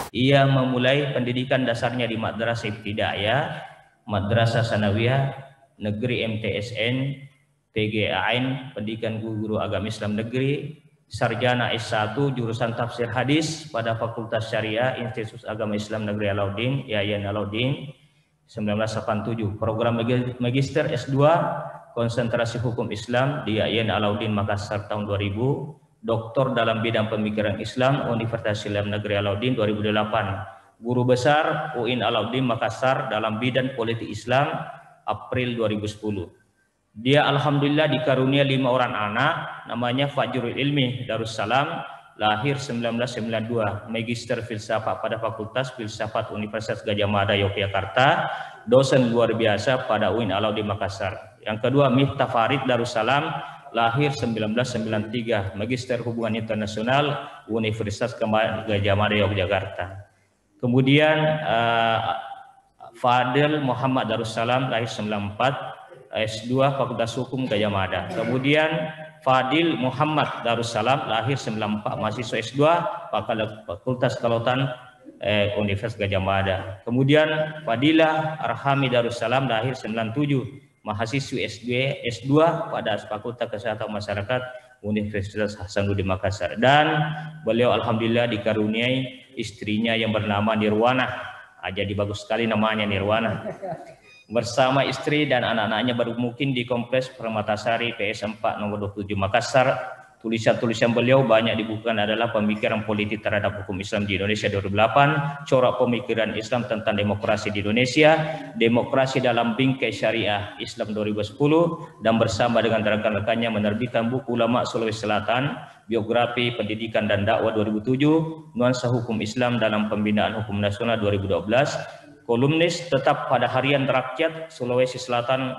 Ia memulai pendidikan dasarnya di Madrasah Ibtidaiyah, Madrasah Sanawiyah, Negeri MTSN, PGAN, Pendidikan Guru Agama Islam Negeri, Sarjana S1 jurusan Tafsir Hadis pada Fakultas Syariah Institut Agama Islam Negeri Alauddin, Yayan Alauddin, 1987. Program Magister S2 Konsentrasi Hukum Islam di Yayan Alauddin Makassar tahun 2000. Doktor dalam bidang pemikiran Islam Universitas Islam Negeri Alauddin 2008. Guru besar UIN Alauddin Makassar dalam bidang politik Islam April 2010. Dia alhamdulillah dikarunia 5 orang anak, namanya Fajrul Ilmi Darussalam, lahir 1992, Magister Filsafat pada Fakultas Filsafat Universitas Gadjah Mada Yogyakarta, dosen luar biasa pada UIN Alauddin Makassar. Yang kedua Miftah Farid Darussalam, lahir 1993, Magister Hubungan Internasional Universitas Gadjah Mada Yogyakarta. Kemudian Fadil Muhammad Darussalam, lahir 94, S2 Fakultas Hukum Gadjah Mada. Kemudian Fadil Muhammad Darussalam, lahir 94, mahasiswa S2 Fakultas Kelautan Universitas Gadjah Mada. Kemudian Fadilah Arhami Darussalam, lahir 97, mahasiswi S2 pada Fakultas Kesehatan Masyarakat Universitas Hasanuddin Makassar. Dan beliau alhamdulillah dikaruniai istrinya yang bernama Nirwana. Jadi bagus sekali namanya Nirwana. Bersama istri dan anak-anaknya baru mungkin di Kompleks Permatasari PS4 nomor 27 Makassar. Tulisan-tulisan beliau banyak dibukukan adalah Pemikiran Politik Terhadap Hukum Islam di Indonesia 2008, Corak Pemikiran Islam tentang Demokrasi di Indonesia, Demokrasi dalam Bingkai Syariah Islam 2010, dan bersama dengan rekan-rekannya menerbitkan buku Ulama Sulawesi Selatan, Biografi Pendidikan dan Dakwah 2007, Nuansa Hukum Islam dalam Pembinaan Hukum Nasional 2012, kolumnis tetap pada Harian Rakyat Sulawesi Selatan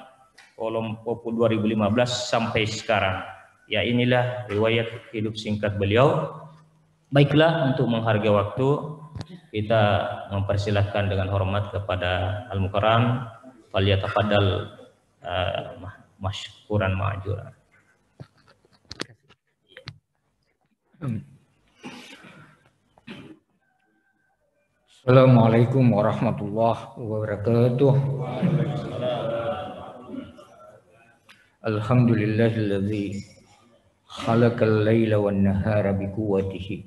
Kolompopo 2015 sampai sekarang. Ya, inilah riwayat hidup singkat beliau. Baiklah, untuk menghargai waktu, kita mempersilahkan dengan hormat kepada Al-Mukarram, falyatafaddal masykuran ma'juran. Assalamualaikum warahmatullahi wabarakatuh. Alhamdulillahilladzi khalaqal laila wan nahara biquwwatihi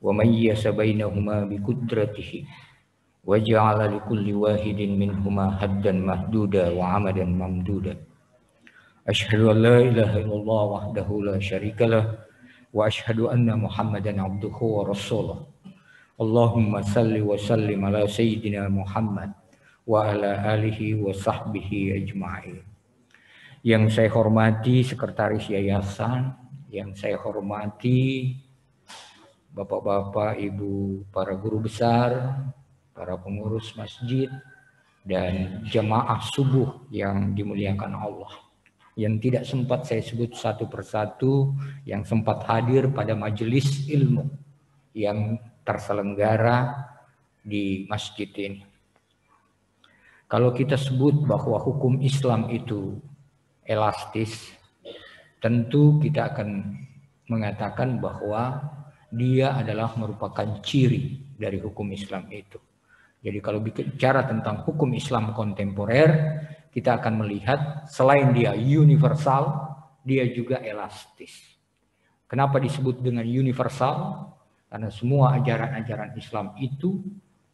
wa mayyasa bainahuma biqudratihi wa ja'ala likulli wahidin minhuma haddan mahduda wa amadan mamduda. Asyhadu an la ilaha illallah wahdahu la syarikalah wa asyhadu anna Muhammadan abduhu wa rasuluh. Allahumma salli wa sallim ala sayyidina Muhammad wa ala alihi wa sahbihi ajma'in. Yang saya hormati Sekretaris Yayasan, yang saya hormati Bapak-bapak, Ibu, para guru besar, para pengurus masjid, dan jemaah subuh yang dimuliakan Allah. Yang tidak sempat saya sebut satu persatu, yang sempat hadir pada majelis ilmu yang terselenggara di masjid ini. Kalau kita sebut bahwa hukum Islam itu elastis, tentu kita akan mengatakan bahwa dia adalah merupakan ciri dari hukum Islam itu. Jadi kalau bicara tentang hukum Islam kontemporer, kita akan melihat selain dia universal, dia juga elastis. Kenapa disebut dengan universal? Karena semua ajaran-ajaran Islam itu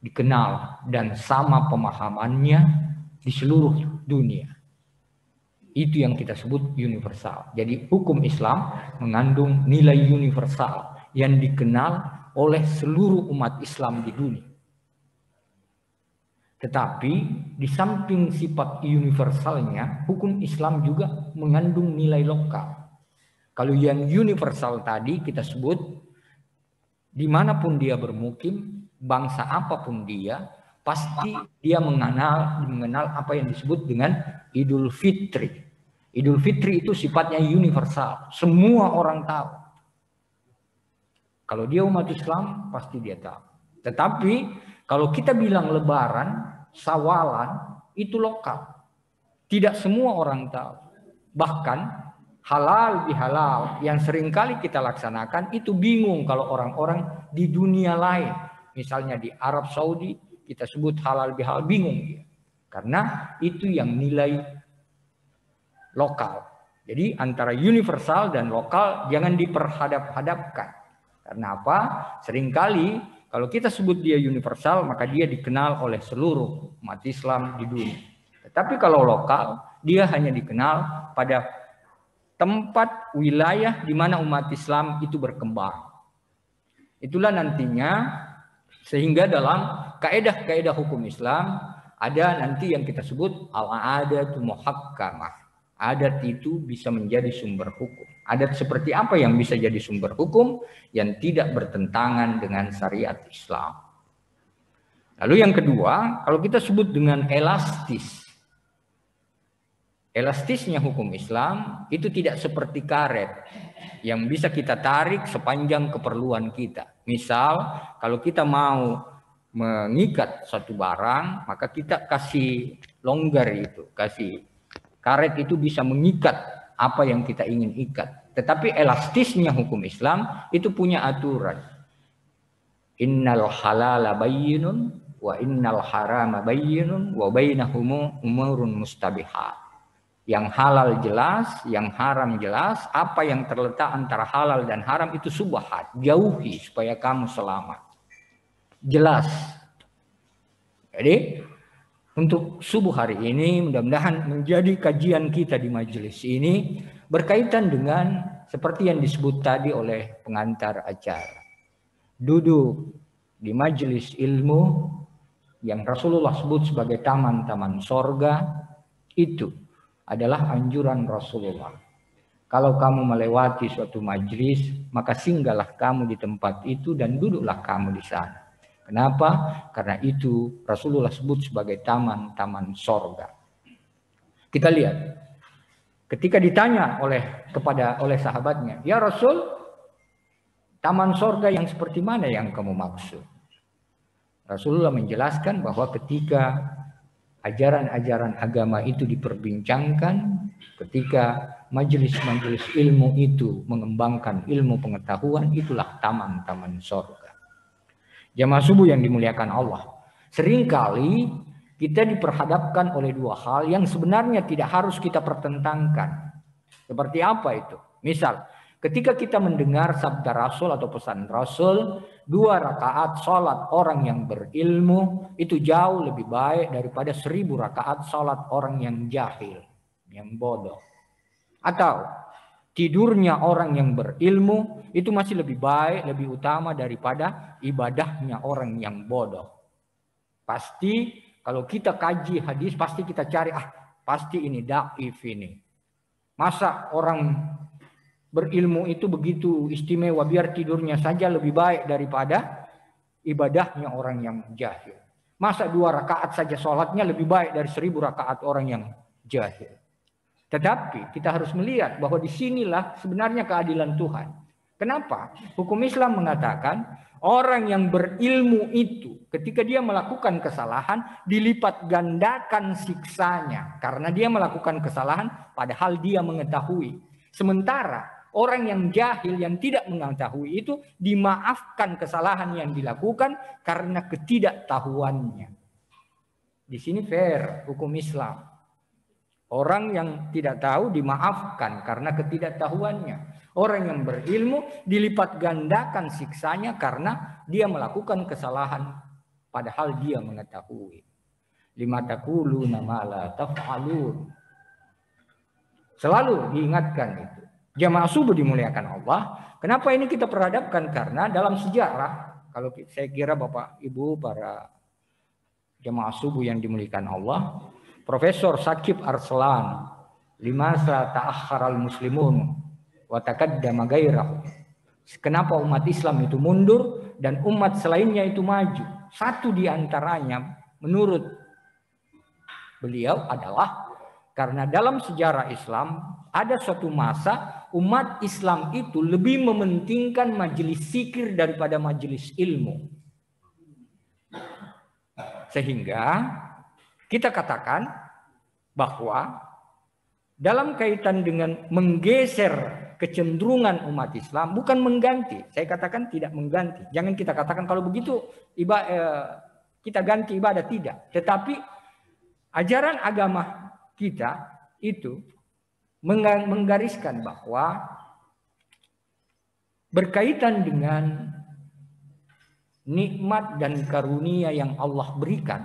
dikenal dan sama pemahamannya di seluruh dunia. Itu yang kita sebut universal. Jadi hukum Islam mengandung nilai universal yang dikenal oleh seluruh umat Islam di dunia. Tetapi di samping sifat universalnya, hukum Islam juga mengandung nilai lokal. Kalau yang universal tadi kita sebut, dimanapun dia bermukim, bangsa apapun dia, pasti dia mengenal apa yang disebut dengan Idul Fitri. Idul Fitri itu sifatnya universal, semua orang tahu. Kalau dia umat Islam, pasti dia tahu. Tetapi kalau kita bilang Lebaran, Sawalan, itu lokal. Tidak semua orang tahu. Bahkan halal bihalal yang seringkali kita laksanakan itu bingung kalau orang-orang di dunia lain. Misalnya di Arab Saudi kita sebut halal bihalal, bingung dia. Karena itu yang nilai lokal. Jadi antara universal dan lokal jangan diperhadap-hadapkan. Karena apa? Seringkali kalau kita sebut dia universal maka dia dikenal oleh seluruh umat Islam di dunia. Tetapi kalau lokal dia hanya dikenal pada tempat wilayah di mana umat Islam itu berkembang. Itulah nantinya sehingga dalam kaedah-kaedah hukum Islam ada nanti yang kita sebut al-'adatu muhakkamah. Adat itu bisa menjadi sumber hukum. Adat seperti apa yang bisa jadi sumber hukum yang tidak bertentangan dengan syariat Islam. Lalu yang kedua, kalau kita sebut dengan elastis. Elastisnya hukum Islam itu tidak seperti karet yang bisa kita tarik sepanjang keperluan kita. Misal, kalau kita mau mengikat satu barang, maka kita kasih longgar itu, kasih karet itu bisa mengikat apa yang kita ingin ikat. Tetapi elastisnya hukum Islam itu punya aturan. Innal halala bayyinun wa innal harama bayyinun wa bainahum umurun mustabihat. Yang halal jelas, yang haram jelas. Apa yang terletak antara halal dan haram itu subhat. Jauhi supaya kamu selamat. Jelas. Jadi untuk subuh hari ini mudah-mudahan menjadi kajian kita di majelis ini berkaitan dengan seperti yang disebut tadi oleh pengantar acara. Duduk di majelis ilmu yang Rasulullah sebut sebagai taman-taman sorga itu adalah anjuran Rasulullah. Kalau kamu melewati suatu majelis maka singgahlah kamu di tempat itu dan duduklah kamu di sana. Kenapa? Karena itu Rasulullah sebut sebagai taman-taman sorga. Kita lihat, ketika ditanya oleh sahabatnya, ya Rasul, taman sorga yang seperti mana yang kamu maksud? Rasulullah menjelaskan bahwa ketika ajaran-ajaran agama itu diperbincangkan, ketika majelis-majelis ilmu itu mengembangkan ilmu pengetahuan, itulah taman-taman sorga. Jamaah subuh yang dimuliakan Allah. Seringkali kita diperhadapkan oleh dua hal yang sebenarnya tidak harus kita pertentangkan. Seperti apa itu? Misal, ketika kita mendengar sabda Rasul atau pesan Rasul, 2 rakaat sholat orang yang berilmu itu jauh lebih baik daripada 1000 rakaat sholat orang yang jahil, yang bodoh. Atau tidurnya orang yang berilmu itu masih lebih baik, lebih utama daripada ibadahnya orang yang bodoh. Pasti kalau kita kaji hadis pasti kita cari pasti ini dhaif ini. Masa orang berilmu itu begitu istimewa biar tidurnya saja lebih baik daripada ibadahnya orang yang jahil. Masa 2 rakaat saja sholatnya lebih baik dari 1000 rakaat orang yang jahil. Tetapi kita harus melihat bahwa disinilah sebenarnya keadilan Tuhan. Kenapa? Hukum Islam mengatakan orang yang berilmu itu ketika dia melakukan kesalahan dilipat gandakan siksanya. Karena dia melakukan kesalahan padahal dia mengetahui. Sementara orang yang jahil yang tidak mengetahui itu dimaafkan kesalahan yang dilakukan karena ketidaktahuannya. Di sini fair hukum Islam. Orang yang tidak tahu dimaafkan karena ketidaktahuannya. Orang yang berilmu dilipat gandakan siksanya karena dia melakukan kesalahan padahal dia mengetahui. Lima taquluna ma la taf'alun. Selalu diingatkan itu. Jamaah subuh dimuliakan Allah. Kenapa ini kita perhadapkan? Karena dalam sejarah, kalau saya kira Bapak Ibu para jamaah subuh yang dimuliakan Allah, Profesor Shakib Arslan, limasa ta'akhkharal muslimun wa taqaddama gairah. Kenapa umat Islam itu mundur dan umat selainnya itu maju? Satu di antaranya menurut beliau adalah karena dalam sejarah Islam ada suatu masa umat Islam itu lebih mementingkan majelis zikir daripada majelis ilmu. Sehingga kita katakan bahwa dalam kaitan dengan menggeser kecenderungan umat Islam, bukan mengganti. Saya katakan tidak mengganti. Jangan kita katakan kalau begitu kita ganti ibadah, tidak. Tetapi ajaran agama kita itu menggariskan bahwa berkaitan dengan nikmat dan karunia yang Allah berikan,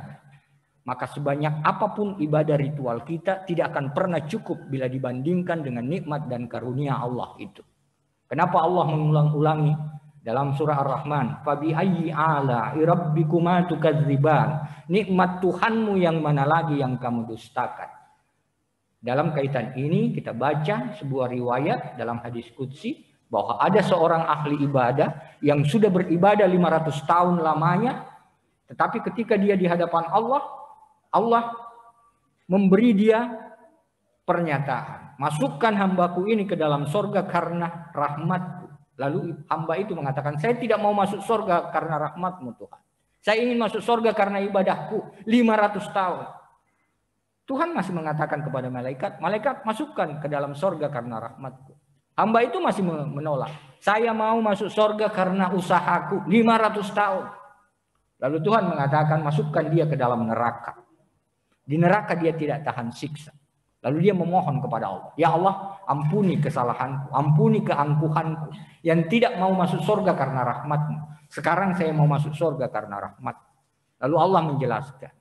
maka sebanyak apapun ibadah ritual kita tidak akan pernah cukup bila dibandingkan dengan nikmat dan karunia Allah itu. Kenapa Allah mengulang-ulangi dalam surah Ar-Rahman, "Fabi ayyi ala'i rabbikuma tukadziban?" Nikmat Tuhanmu yang mana lagi yang kamu dustakan? Dalam kaitan ini kita baca sebuah riwayat dalam hadis qudsi bahwa ada seorang ahli ibadah yang sudah beribadah 500 tahun lamanya, tetapi ketika dia di hadapan Allah, Allah memberi dia pernyataan, "Masukkan hambaku ini ke dalam sorga karena rahmatku." Lalu hamba itu mengatakan, "Saya tidak mau masuk sorga karena rahmatmu Tuhan. Saya ingin masuk sorga karena ibadahku 500 tahun. Tuhan masih mengatakan kepada malaikat, "Malaikat, masukkan ke dalam sorga karena rahmatku." Hamba itu masih menolak. "Saya mau masuk sorga karena usahaku 500 tahun. Lalu Tuhan mengatakan, "Masukkan dia ke dalam neraka." Di neraka dia tidak tahan siksa. Lalu dia memohon kepada Allah, "Ya Allah, ampuni kesalahanku, ampuni keangkuhanku yang tidak mau masuk sorga karena rahmatmu. Sekarang saya mau masuk sorga karena rahmat." Lalu Allah menjelaskan,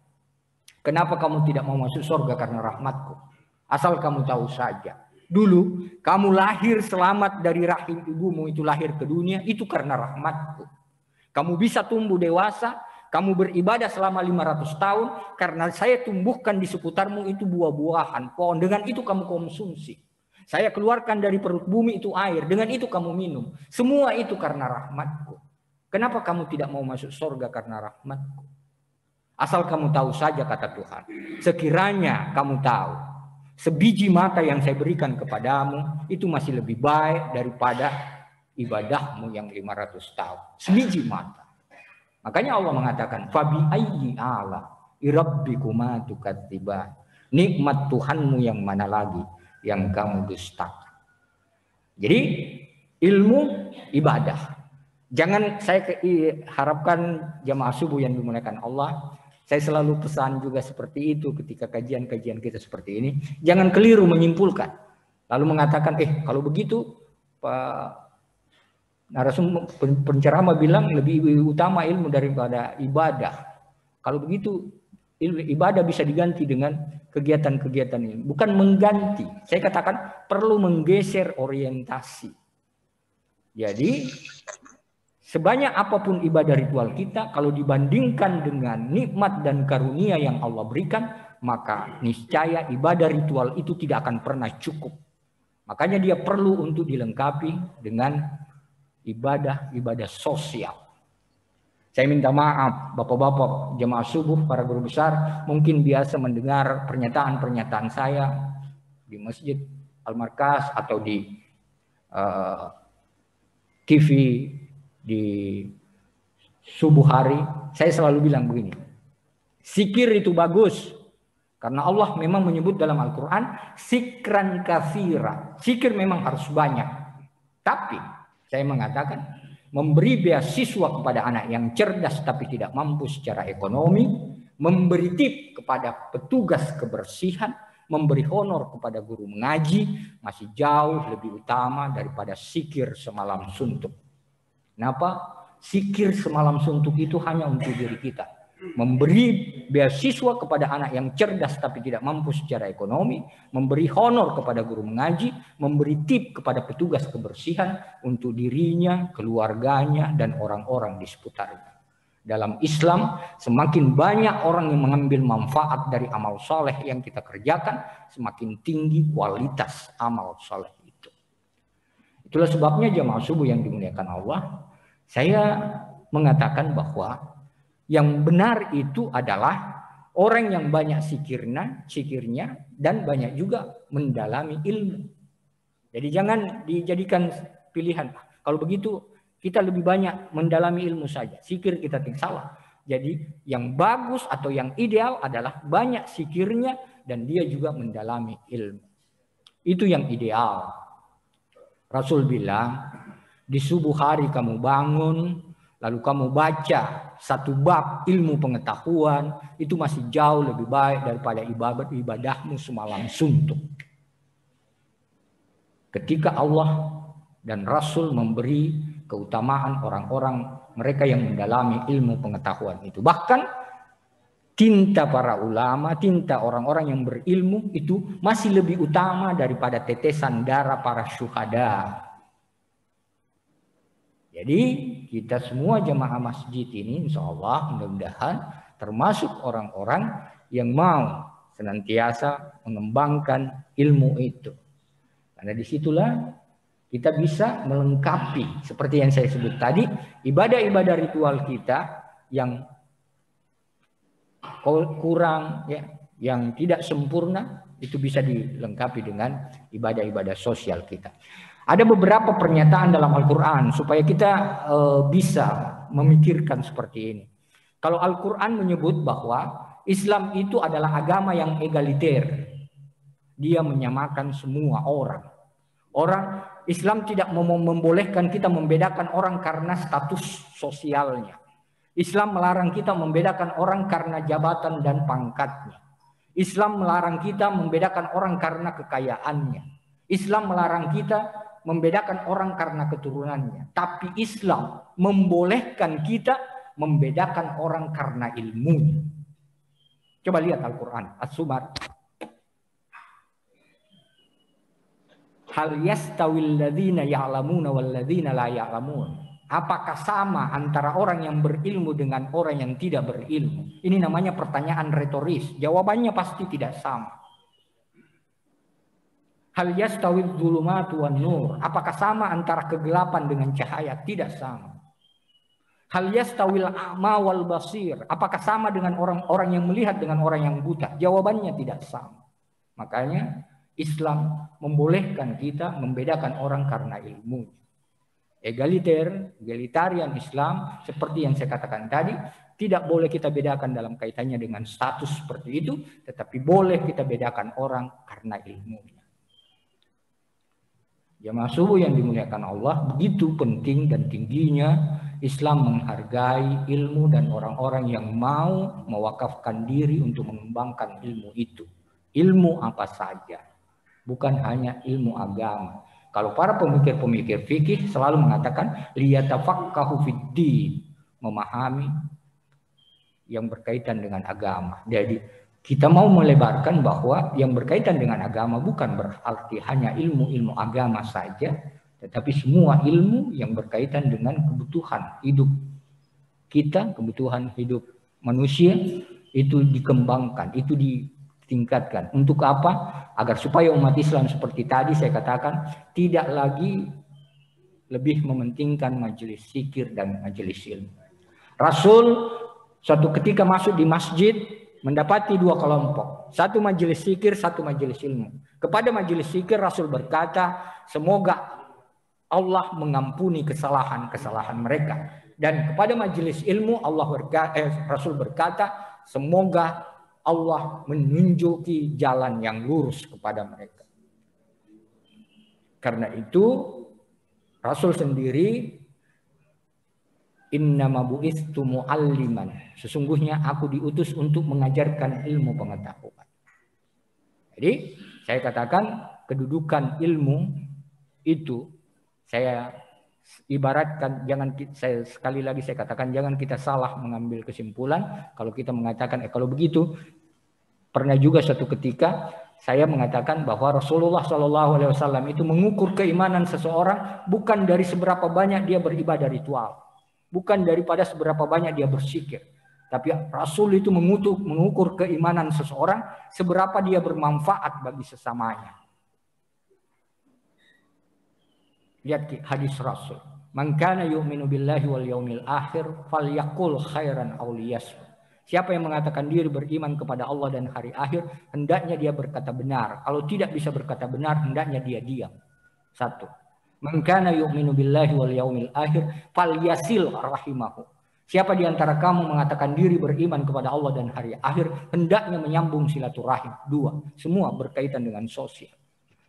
"Kenapa kamu tidak mau masuk surga karena rahmatku? Asal kamu tahu saja. Dulu kamu lahir selamat dari rahim ibumu itu lahir ke dunia, itu karena rahmatku. Kamu bisa tumbuh dewasa, kamu beribadah selama 500 tahun, karena saya tumbuhkan di seputarmu itu buah-buahan, pohon. Dengan itu kamu konsumsi. Saya keluarkan dari perut bumi itu air, dengan itu kamu minum. Semua itu karena rahmatku. Kenapa kamu tidak mau masuk surga karena rahmatku? Asal kamu tahu saja," kata Tuhan, "sekiranya kamu tahu, sebiji mata yang saya berikan kepadamu itu masih lebih baik daripada ibadahmu yang 500 tahun. Sebiji mata." Makanya Allah mengatakan, "Fabi ayyi ala rabbikuma tukadziban." Nikmat Tuhanmu yang mana lagi yang kamu dustakan. Jadi ilmu ibadah. Jangan saya harapkan jamaah subuh yang dimuliakan Allah. Saya selalu pesan juga seperti itu ketika kajian-kajian kita seperti ini. Jangan keliru menyimpulkan. Lalu mengatakan, kalau begitu Pak narasumber penceramah bilang lebih utama ilmu daripada ibadah. Kalau begitu ibadah bisa diganti dengan kegiatan-kegiatan ini. Bukan mengganti. Saya katakan perlu menggeser orientasi. Jadi sebanyak apapun ibadah ritual kita, kalau dibandingkan dengan nikmat dan karunia yang Allah berikan, maka niscaya ibadah ritual itu tidak akan pernah cukup. Makanya dia perlu untuk dilengkapi dengan ibadah-ibadah sosial. Saya minta maaf bapak-bapak jemaah subuh, para guru besar, mungkin biasa mendengar pernyataan-pernyataan saya di Masjid Al-Markas atau di TV di subuh hari. Saya selalu bilang begini, zikir itu bagus karena Allah memang menyebut dalam Al-Quran zikran katsira. Zikir memang harus banyak, tapi saya mengatakan memberi beasiswa kepada anak yang cerdas tapi tidak mampu secara ekonomi, memberi tip kepada petugas kebersihan, memberi honor kepada guru mengaji masih jauh lebih utama daripada zikir semalam suntuk. Kenapa? Zikir semalam suntuk itu hanya untuk diri kita. Memberi beasiswa kepada anak yang cerdas tapi tidak mampu secara ekonomi, memberi honor kepada guru mengaji, memberi tip kepada petugas kebersihan untuk dirinya, keluarganya, dan orang-orang di seputarnya. Dalam Islam, semakin banyak orang yang mengambil manfaat dari amal soleh yang kita kerjakan, semakin tinggi kualitas amal soleh itu. Itulah sebabnya jamaah subuh yang dimuliakan Allah, saya mengatakan bahwa yang benar itu adalah orang yang banyak zikirnya dan banyak juga mendalami ilmu. Jadi jangan dijadikan pilihan. Kalau begitu kita lebih banyak mendalami ilmu saja. Zikir kita tidak salah. Jadi yang bagus atau yang ideal adalah banyak zikirnya dan dia juga mendalami ilmu. Itu yang ideal. Rasul bilang, di subuh hari kamu bangun, lalu kamu baca satu bab ilmu pengetahuan, itu masih jauh lebih baik daripada ibadahmu semalam suntuk. Ketika Allah dan Rasul memberi keutamaan orang-orang mereka yang mendalami ilmu pengetahuan itu. Bahkan tinta para ulama, tinta orang-orang yang berilmu itu masih lebih utama daripada tetesan darah para syuhada. Jadi kita semua jamaah masjid ini insya Allah mudah-mudahan termasuk orang-orang yang mau senantiasa mengembangkan ilmu itu. Karena disitulah kita bisa melengkapi seperti yang saya sebut tadi, ibadah-ibadah ritual kita yang kurang, ya, yang tidak sempurna, itu bisa dilengkapi dengan ibadah-ibadah sosial kita. Ada beberapa pernyataan dalam Al-Quran supaya kita bisa memikirkan seperti ini. Kalau Al-Quran menyebut bahwa Islam itu adalah agama yang egaliter, dia menyamakan semua orang. Islam tidak membolehkan kita membedakan orang karena status sosialnya. Islam melarang kita membedakan orang karena jabatan dan pangkatnya. Islam melarang kita membedakan orang karena kekayaannya. Islam melarang kita membedakan orang karena keturunannya. Tapi Islam membolehkan kita membedakan orang karena ilmunya. Coba lihat Al-Quran, As-Zumar. Hal yastawil ladzina ya'lamuna wal ladzina la ya'lamun. Apakah sama antara orang yang berilmu dengan orang yang tidak berilmu? Ini namanya pertanyaan retoris. Jawabannya pasti tidak sama. Hal yastawil dzulumatu wan nur. Apakah sama antara kegelapan dengan cahaya? Tidak sama. Hal yastawil a'ma wal basir. Apakah sama dengan orang-orang yang melihat dengan orang yang buta? Jawabannya tidak sama. Makanya Islam membolehkan kita membedakan orang karena ilmu. Egalitarian Islam seperti yang saya katakan tadi, tidak boleh kita bedakan dalam kaitannya dengan status seperti itu, tetapi boleh kita bedakan orang karena ilmunya. Jamaah subuh yang dimuliakan Allah, begitu penting dan tingginya Islam menghargai ilmu dan orang-orang yang mau mewakafkan diri untuk mengembangkan ilmu itu. Ilmu apa saja, bukan hanya ilmu agama. Kalau para pemikir-pemikir fikih selalu mengatakan liyatafaqahu fid-din, memahami yang berkaitan dengan agama. Jadi kita mau melebarkan bahwa yang berkaitan dengan agama bukan berarti hanya ilmu-ilmu agama saja, tetapi semua ilmu yang berkaitan dengan kebutuhan hidup kita, kebutuhan hidup manusia itu dikembangkan, itu ditingkatkan. Untuk apa? Agar supaya umat Islam seperti tadi saya katakan tidak lagi lebih mementingkan majelis zikir dan majelis ilmu. Rasul suatu ketika masuk di masjid mendapati dua kelompok, satu majelis zikir, satu majelis ilmu. Kepada majelis zikir Rasul berkata, semoga Allah mengampuni kesalahan-kesalahan mereka. Dan kepada majelis ilmu Rasul berkata, semoga Allah menunjuki jalan yang lurus kepada mereka. Karena itu Rasul sendiri, innama bu'istu mu'alliman, sesungguhnya aku diutus untuk mengajarkan ilmu pengetahuan. Jadi saya katakan kedudukan ilmu itu, saya ibaratkan, sekali lagi saya katakan jangan kita salah mengambil kesimpulan kalau kita mengatakan kalau begitu. Pernah juga suatu ketika saya mengatakan bahwa Rasulullah SAW itu mengukur keimanan seseorang bukan dari seberapa banyak dia beribadah ritual, bukan daripada seberapa banyak dia berzikir, tapi Rasul itu mengukur keimanan seseorang seberapa dia bermanfaat bagi sesamanya. Lihat hadis Rasul, man kana yu'minu billahi wal yaumil akhir falyaqul khairan aw liyasmut. Siapa yang mengatakan diri beriman kepada Allah dan hari akhir, hendaknya dia berkata benar. Kalau tidak bisa berkata benar, hendaknya dia diam. Satu. Man kana yu'minu billahi wal yaumil akhir falyasil rahimahu. Siapa di antara kamu mengatakan diri beriman kepada Allah dan hari akhir, hendaknya menyambung silaturahim. Dua. Semua berkaitan dengan sosial.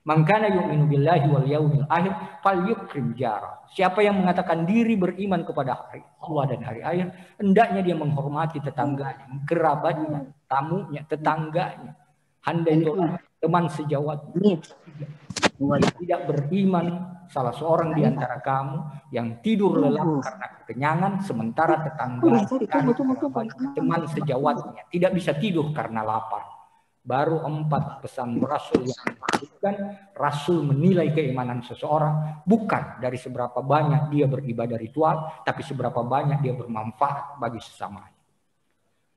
Man kana yu'minu billahi wal yaumil akhir falyukrim jara. Siapa yang mengatakan diri beriman kepada hari Allah dan hari akhir, hendaknya dia menghormati tetangganya, kerabatnya, tamunya, tetangganya. Handai tolak teman sejawatnya. Tidak beriman salah seorang di antara kamu yang tidur lelap karena kekenyangan, sementara tetangga teman sejawatnya tidak bisa tidur karena lapar. Baru 4 pesan Rasul yang disebutkan. Rasul menilai keimanan seseorang bukan dari seberapa banyak dia beribadah ritual, tapi seberapa banyak dia bermanfaat bagi sesamanya.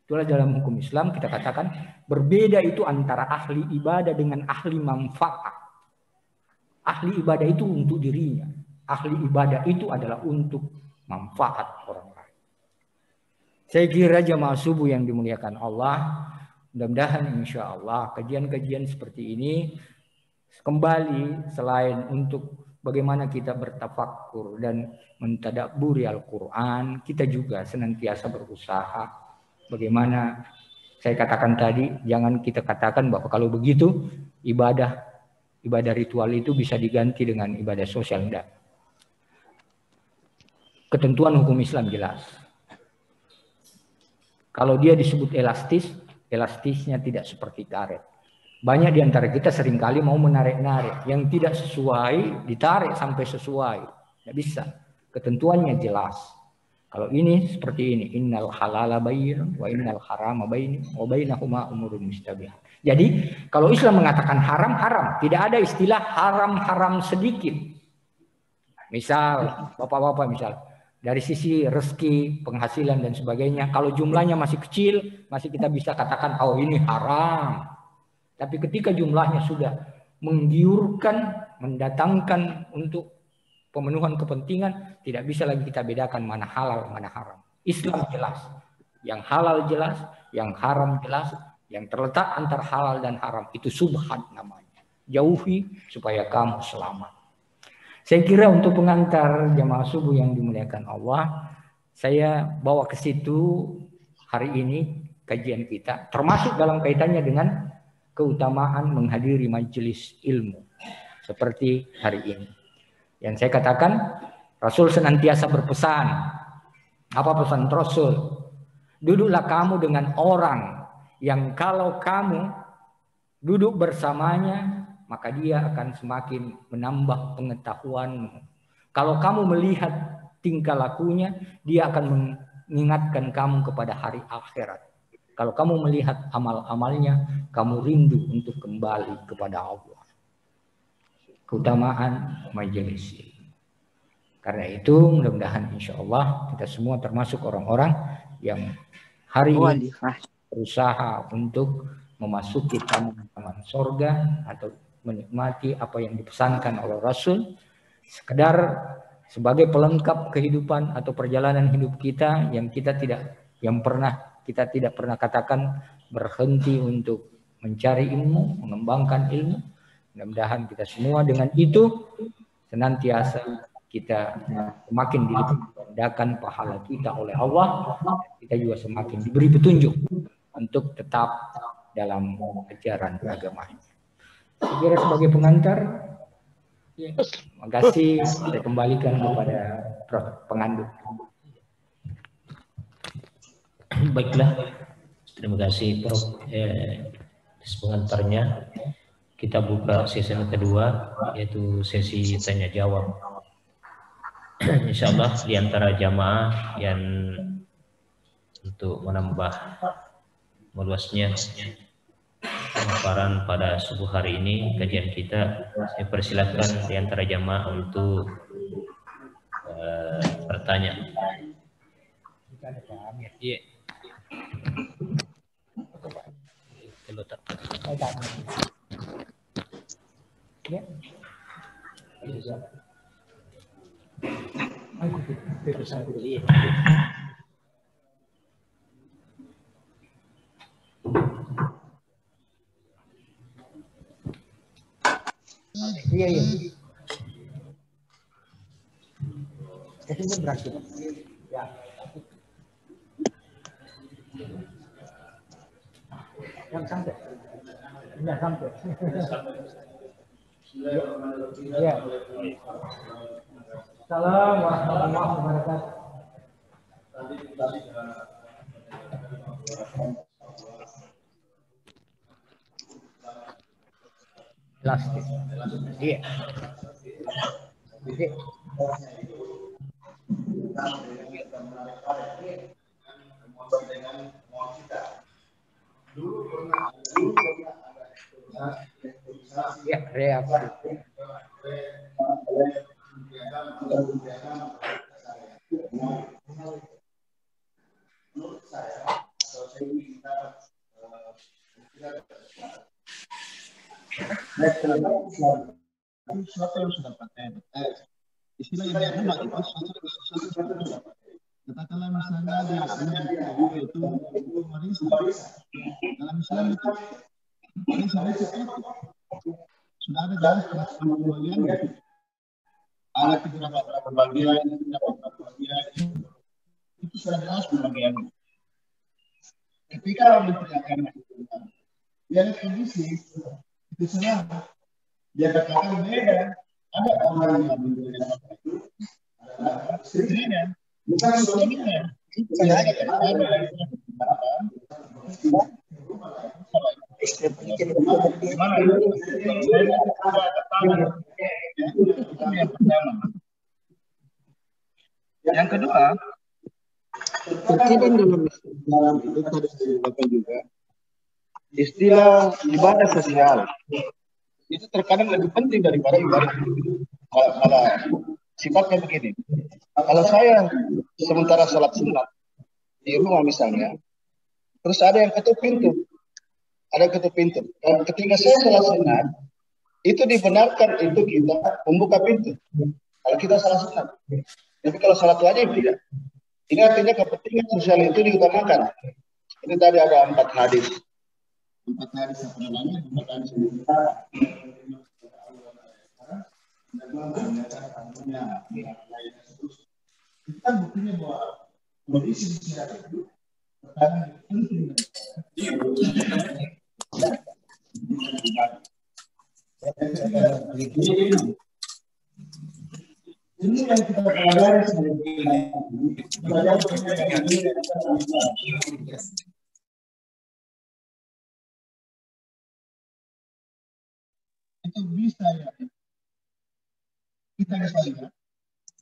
Itulah dalam hukum Islam kita katakan berbeda itu antara ahli ibadah dengan ahli manfaat. Ahli ibadah itu untuk dirinya. Ahli ibadah itu adalah untuk manfaat orang lain. Saya kira jamaah subuh yang dimuliakan Allah, mudah-mudahan insya Allah kajian-kajian seperti ini kembali selain untuk bagaimana kita bertafakkur dan mentadabburi Al-Quran, kita juga senantiasa berusaha bagaimana saya katakan tadi, jangan kita katakan bahwa kalau begitu ibadah ritual itu bisa diganti dengan ibadah sosial. Enggak. Ketentuan hukum Islam jelas. Kalau dia disebut elastisnya tidak seperti karet. Banyak di antara kita seringkali mau menarik-narik. Yang tidak sesuai, ditarik sampai sesuai. Tidak bisa. Ketentuannya jelas. Kalau ini seperti ini. Innal halala bayyin wa innal harama bayyin wa bainahuma umurun mustabihat. Jadi kalau Islam mengatakan haram, haram. Tidak ada istilah haram-haram sedikit. Misal, bapak-bapak misal. Dari sisi rezeki, penghasilan dan sebagainya. Kalau jumlahnya masih kecil, masih kita bisa katakan, oh ini haram. Tapi ketika jumlahnya sudah menggiurkan, mendatangkan untuk pemenuhan kepentingan, tidak bisa lagi kita bedakan mana halal, mana haram. Islam jelas. Yang halal jelas, yang haram jelas, yang terletak antara halal dan haram. Itu subhat namanya. Jauhi supaya kamu selamat. Saya kira untuk pengantar jamaah subuh yang dimuliakan Allah, saya bawa ke situ hari ini kajian kita, termasuk dalam kaitannya dengan keutamaan menghadiri majelis ilmu seperti hari ini. Yang saya katakan, Rasul senantiasa berpesan. Apa pesan Rasul? Duduklah kamu dengan orang yang kalau kamu duduk bersamanya, maka dia akan semakin menambah pengetahuanmu. Kalau kamu melihat tingkah lakunya, dia akan mengingatkan kamu kepada hari akhirat. Kalau kamu melihat amal-amalnya, kamu rindu untuk kembali kepada Allah. Keutamaan majelis. Karena itu mudah-mudahan insya Allah kita semua termasuk orang-orang yang hari ini berusaha untuk memasuki taman surga atau menikmati apa yang dipesankan oleh Rasul, sekedar sebagai pelengkap kehidupan atau perjalanan hidup kita yang kita tidak pernah katakan berhenti untuk mencari ilmu, mengembangkan ilmu. Mudah-mudahan kita semua dengan itu senantiasa kita semakin dilipatkan pahala kita oleh Allah. Kita juga semakin diberi petunjuk untuk tetap dalam ajaran agama. Saya kira sebagai pengantar, terima kasih. Saya kembalikan kepada Prof. Pengandu. Baiklah, terima kasih Prof. Pengantarnya. Kita buka sesi kedua, yaitu sesi tanya jawab. Insya Allah di antara jamaah yang untuk menambah meluasnya pemaparan pada subuh hari ini kajian kita, saya persilakan di antara jamaah untuk bertanya. Iya. Iya. Ini berakhir. Ya. Yang sampai. Enggak sampai. Ya. Salam warahmatullahi wabarakatuh. Plastik. Iya. Iya. Ya, reaksi. Sesuatu yang sudah paten. Istilah yang dikenal itu sesuatu. Katakanlah misalnya itu warisan. Dalam Islam itu warisan itu sudah ada jelas pembagiannya. Ada beberapa bagian, itu sudah jelas pembagiannya. Ketika Menteri Agama dia lihat kondisi itu salah, dia katakan beda. Ada orang yang berbeda itu adalah istrinya, bukan suaminya. Saya yang kedua, terkadang dalam itu tadi saya juga istilah ibadah sosial itu terkadang lebih penting daripada ibadah. Kalau sifatnya begini, kalau saya sementara sholat sunat di rumah misalnya, terus ada yang ketuk pintu, ketika saya sholat sunat, itu dibenarkan itu kita membuka pintu. Kalau kita sholat sunat, tapi kalau sholat wajib tidak. Ini artinya kepentingan sosial itu diutamakan. Ini tadi ada 4 hadis. 4 hadis apa namanya? 4 hadis itu kan buktinya bahwa kondisi sosial itu penting. Ini yang kita pelajari itu bisa ya kita bisa lihat,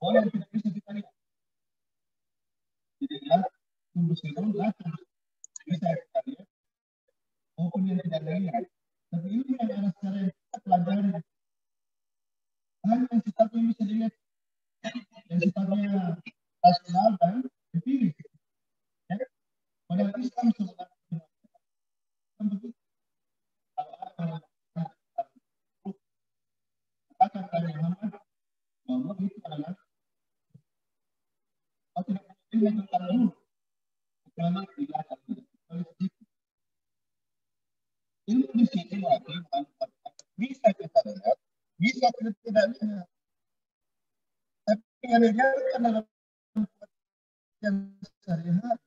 boleh tidak bisa kita lihat. Jadi ya, tunggu sebelum datang bisa kita lihat, maupun yang tidak lihat. Tapi ini yang ada secara yang kita pelajari. Hanya yang sifatnya bisa dilihat, yang sifatnya rasional dan empiris. Ya? Padahal Islam sebenarnya begitu. Kalau ada kata dari Muhammad bahwa itu adalah tidak penting tentang ilmu, karena tidak akan ilmu di sini lagi bisa kita lihat, bisa kita tidak lihat. Tapi yang diajarkan dalam yang sehari-hari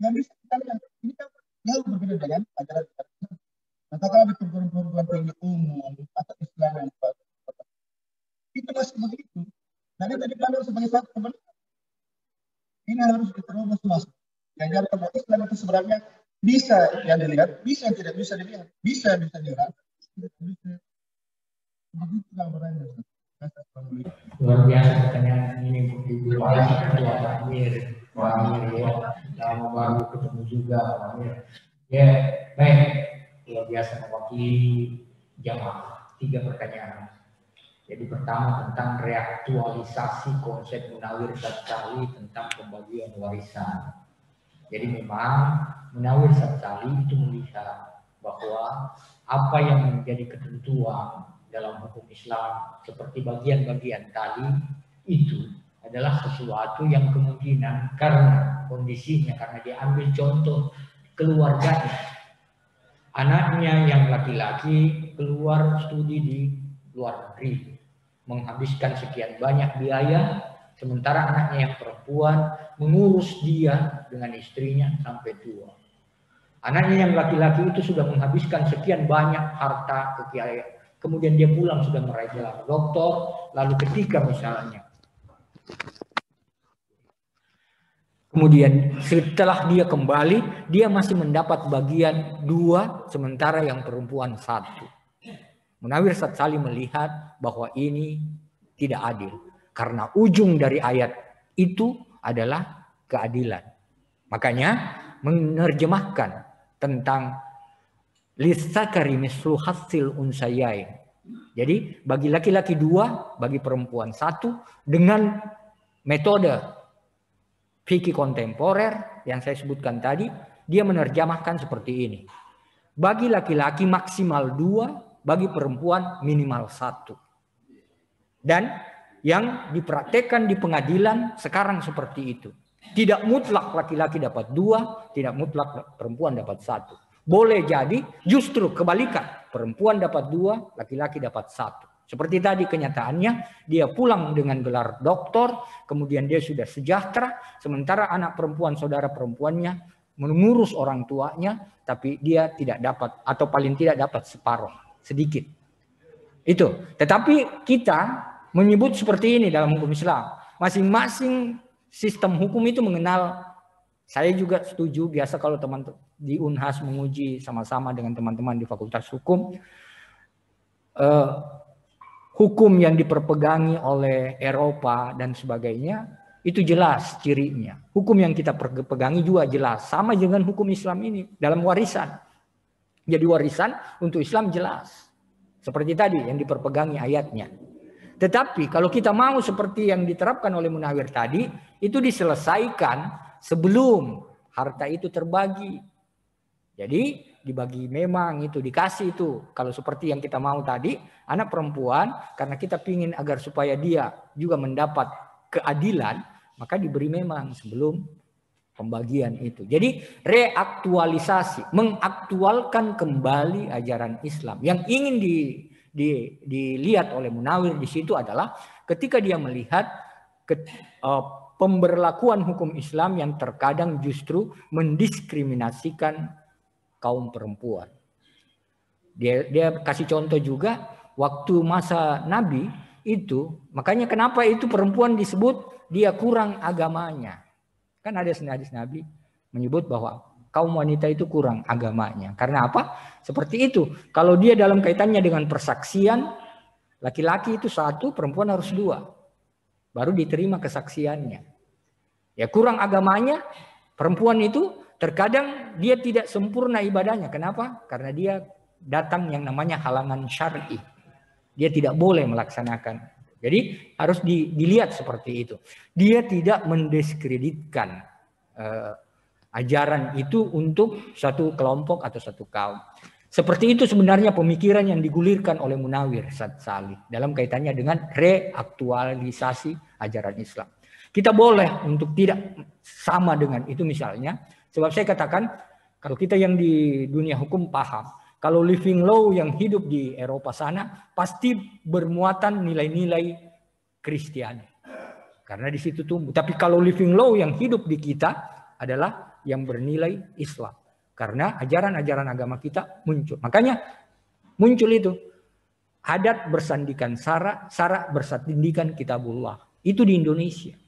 yang bisa kita lihat ini kan jauh berbeda dengan ajaran kita. Katakanlah di perguruan tinggi umum atau Islam yang itu masih begitu. Jadi tadi dipandang sebagai satu kebenaran. Ini harus diterobos masuk. Yang diajarkan bahwa Islam itu sebenarnya bisa yang dilihat, bisa yang tidak bisa dilihat, bisa dilihat. Begitu gambarannya. Luar biasa pertanyaan ini Ibu Pak Amir ya. Lama baru ketemu juga Pak Amir. Ya, baik. Luar biasa mewakili jamaah. 3 pertanyaan. Jadi pertama tentang reaktualisasi konsep Munawir Satsali tentang pembagian warisan. Jadi memang Munawir Satsali itu melihat bahwa apa yang menjadi ketentuan dalam hukum Islam seperti bagian-bagian tadi itu adalah sesuatu yang kemungkinan karena kondisinya, karena dia ambil contoh keluarganya, anaknya yang laki-laki keluar studi di luar negeri, menghabiskan sekian banyak biaya, sementara anaknya yang perempuan mengurus dia dengan istrinya sampai tua. Anaknya yang laki-laki itu sudah menghabiskan sekian banyak harta kemudian dia pulang sudah meraih gelar doktor, lalu ketika misalnya kemudian setelah dia kembali, dia masih mendapat bagian 2, sementara yang perempuan 1. Munawir Satsali melihat bahwa ini tidak adil. Karena ujung dari ayat itu adalah keadilan. Makanya menerjemahkan tentang lissakari mislu hasil unsayain. Jadi bagi laki-laki 2, bagi perempuan 1, dengan metode fikih kontemporer yang saya sebutkan tadi, dia menerjemahkan seperti ini. Bagi laki-laki maksimal 2, bagi perempuan minimal 1. Dan yang dipraktekkan di pengadilan sekarang seperti itu. Tidak mutlak laki-laki dapat 2, tidak mutlak perempuan dapat 1. Boleh jadi justru kebalikan. Perempuan dapat 2, laki-laki dapat 1. Seperti tadi kenyataannya, dia pulang dengan gelar doktor, kemudian dia sudah sejahtera, sementara anak perempuan, saudara perempuannya mengurus orang tuanya, tapi dia tidak dapat, atau paling tidak dapat separuh, sedikit. Itu. Tetapi kita menyebut seperti ini dalam hukum Islam. Masing-masing sistem hukum itu mengenal, saya juga setuju, biasa kalau teman di Unhas menguji sama-sama dengan teman-teman di Fakultas Hukum, hukum yang diperpegangi oleh Eropa dan sebagainya, itu jelas cirinya. Hukum yang kita pegangi juga jelas. Sama dengan hukum Islam ini dalam warisan. Jadi warisan untuk Islam jelas. Seperti tadi yang diperpegangi ayatnya. Tetapi kalau kita mau seperti yang diterapkan oleh Munawir tadi, itu diselesaikan sebelum harta itu terbagi. Jadi dibagi memang itu, dikasih itu. Kalau seperti yang kita mau tadi, anak perempuan, karena kita ingin agar supaya dia juga mendapat keadilan, maka diberi memang sebelum pembagian itu. Jadi reaktualisasi, mengaktualkan kembali ajaran Islam. Yang ingin dilihat oleh Munawir di situ adalah ketika dia melihat pemberlakuan hukum Islam yang terkadang justru mendiskriminasikan kaum perempuan. Dia kasih contoh juga waktu masa Nabi itu, makanya kenapa itu perempuan disebut dia kurang agamanya. Kan ada hadis Nabi menyebut bahwa kaum wanita itu kurang agamanya. Karena apa? Seperti itu. Kalau dia dalam kaitannya dengan persaksian, laki-laki itu 1, perempuan harus 2. Baru diterima kesaksiannya. Ya kurang agamanya, perempuan itu terkadang dia tidak sempurna ibadahnya. Kenapa? Karena dia datang yang namanya halangan syar'i. Dia tidak boleh melaksanakan. Jadi harus dilihat seperti itu. Dia tidak mendiskreditkan ajaran itu untuk satu kelompok atau satu kaum. Seperti itu sebenarnya pemikiran yang digulirkan oleh Munawir Satsali dalam kaitannya dengan reaktualisasi ajaran Islam. Kita boleh untuk tidak sama dengan itu misalnya. Sebab saya katakan, kalau kita yang di dunia hukum paham, kalau living law yang hidup di Eropa sana pasti bermuatan nilai-nilai Kristiani. Karena di situ tumbuh. Tapi kalau living law yang hidup di kita adalah yang bernilai Islam. Karena ajaran-ajaran agama kita muncul. Makanya muncul itu. Adat bersandikan sara, sara bersandikan kitabullah. Itu di Indonesia.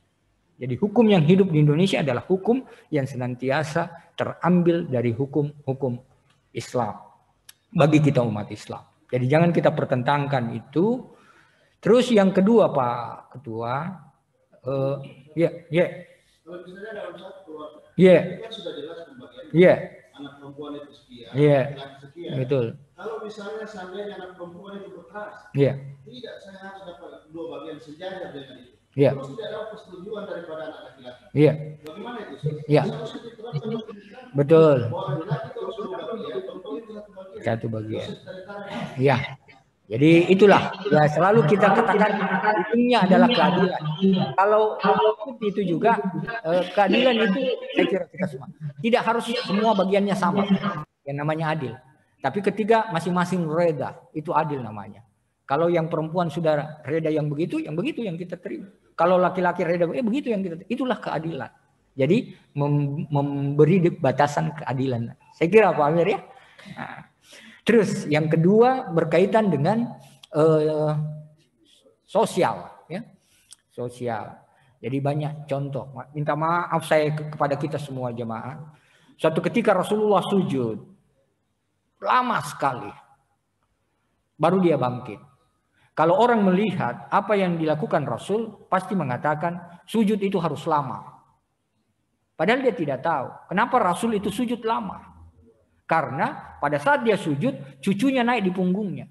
Jadi hukum yang hidup di Indonesia adalah hukum yang senantiasa terambil dari hukum-hukum Islam bagi kita umat Islam. Jadi jangan kita pertentangkan itu. Terus yang kedua Pak Ketua, Kalau misalnya dalam satu keluarga, itu kan sudah jelas pembagian. Anak perempuan itu sekian, laki sekian. Betul. Kalau misalnya seandainya anak perempuan itu berkeras, tidak, saya harus dapat 2 bagian sejajar dengan itu. Terus tidak dapat persetujuan daripada anak laki-laki. Bagaimana itu? Betul. Satu bagian. Iya. Jadi itulah ya selalu kita katakan ujungnya adalah keadilan. Kalau itu juga keadilan itu saya kira kita semua tidak harus semua bagiannya sama yang namanya adil. Tapi ketika masing-masing reda itu adil namanya. Kalau yang perempuan sudah reda yang begitu yang kita terima. Kalau laki-laki reda begitu yang kita terima. Itulah keadilan. Jadi memberi batasan keadilan. Saya kira Pak Amir ya. Nah. Terus yang kedua berkaitan dengan sosial, ya, sosial. Jadi banyak contoh. Minta maaf saya kepada kita semua jemaah. Suatu ketika Rasulullah sujud lama sekali, baru dia bangkit. Kalau orang melihat apa yang dilakukan Rasul, pasti mengatakan sujud itu harus lama. Padahal dia tidak tahu kenapa Rasul itu sujud lama. Karena pada saat dia sujud, cucunya naik di punggungnya.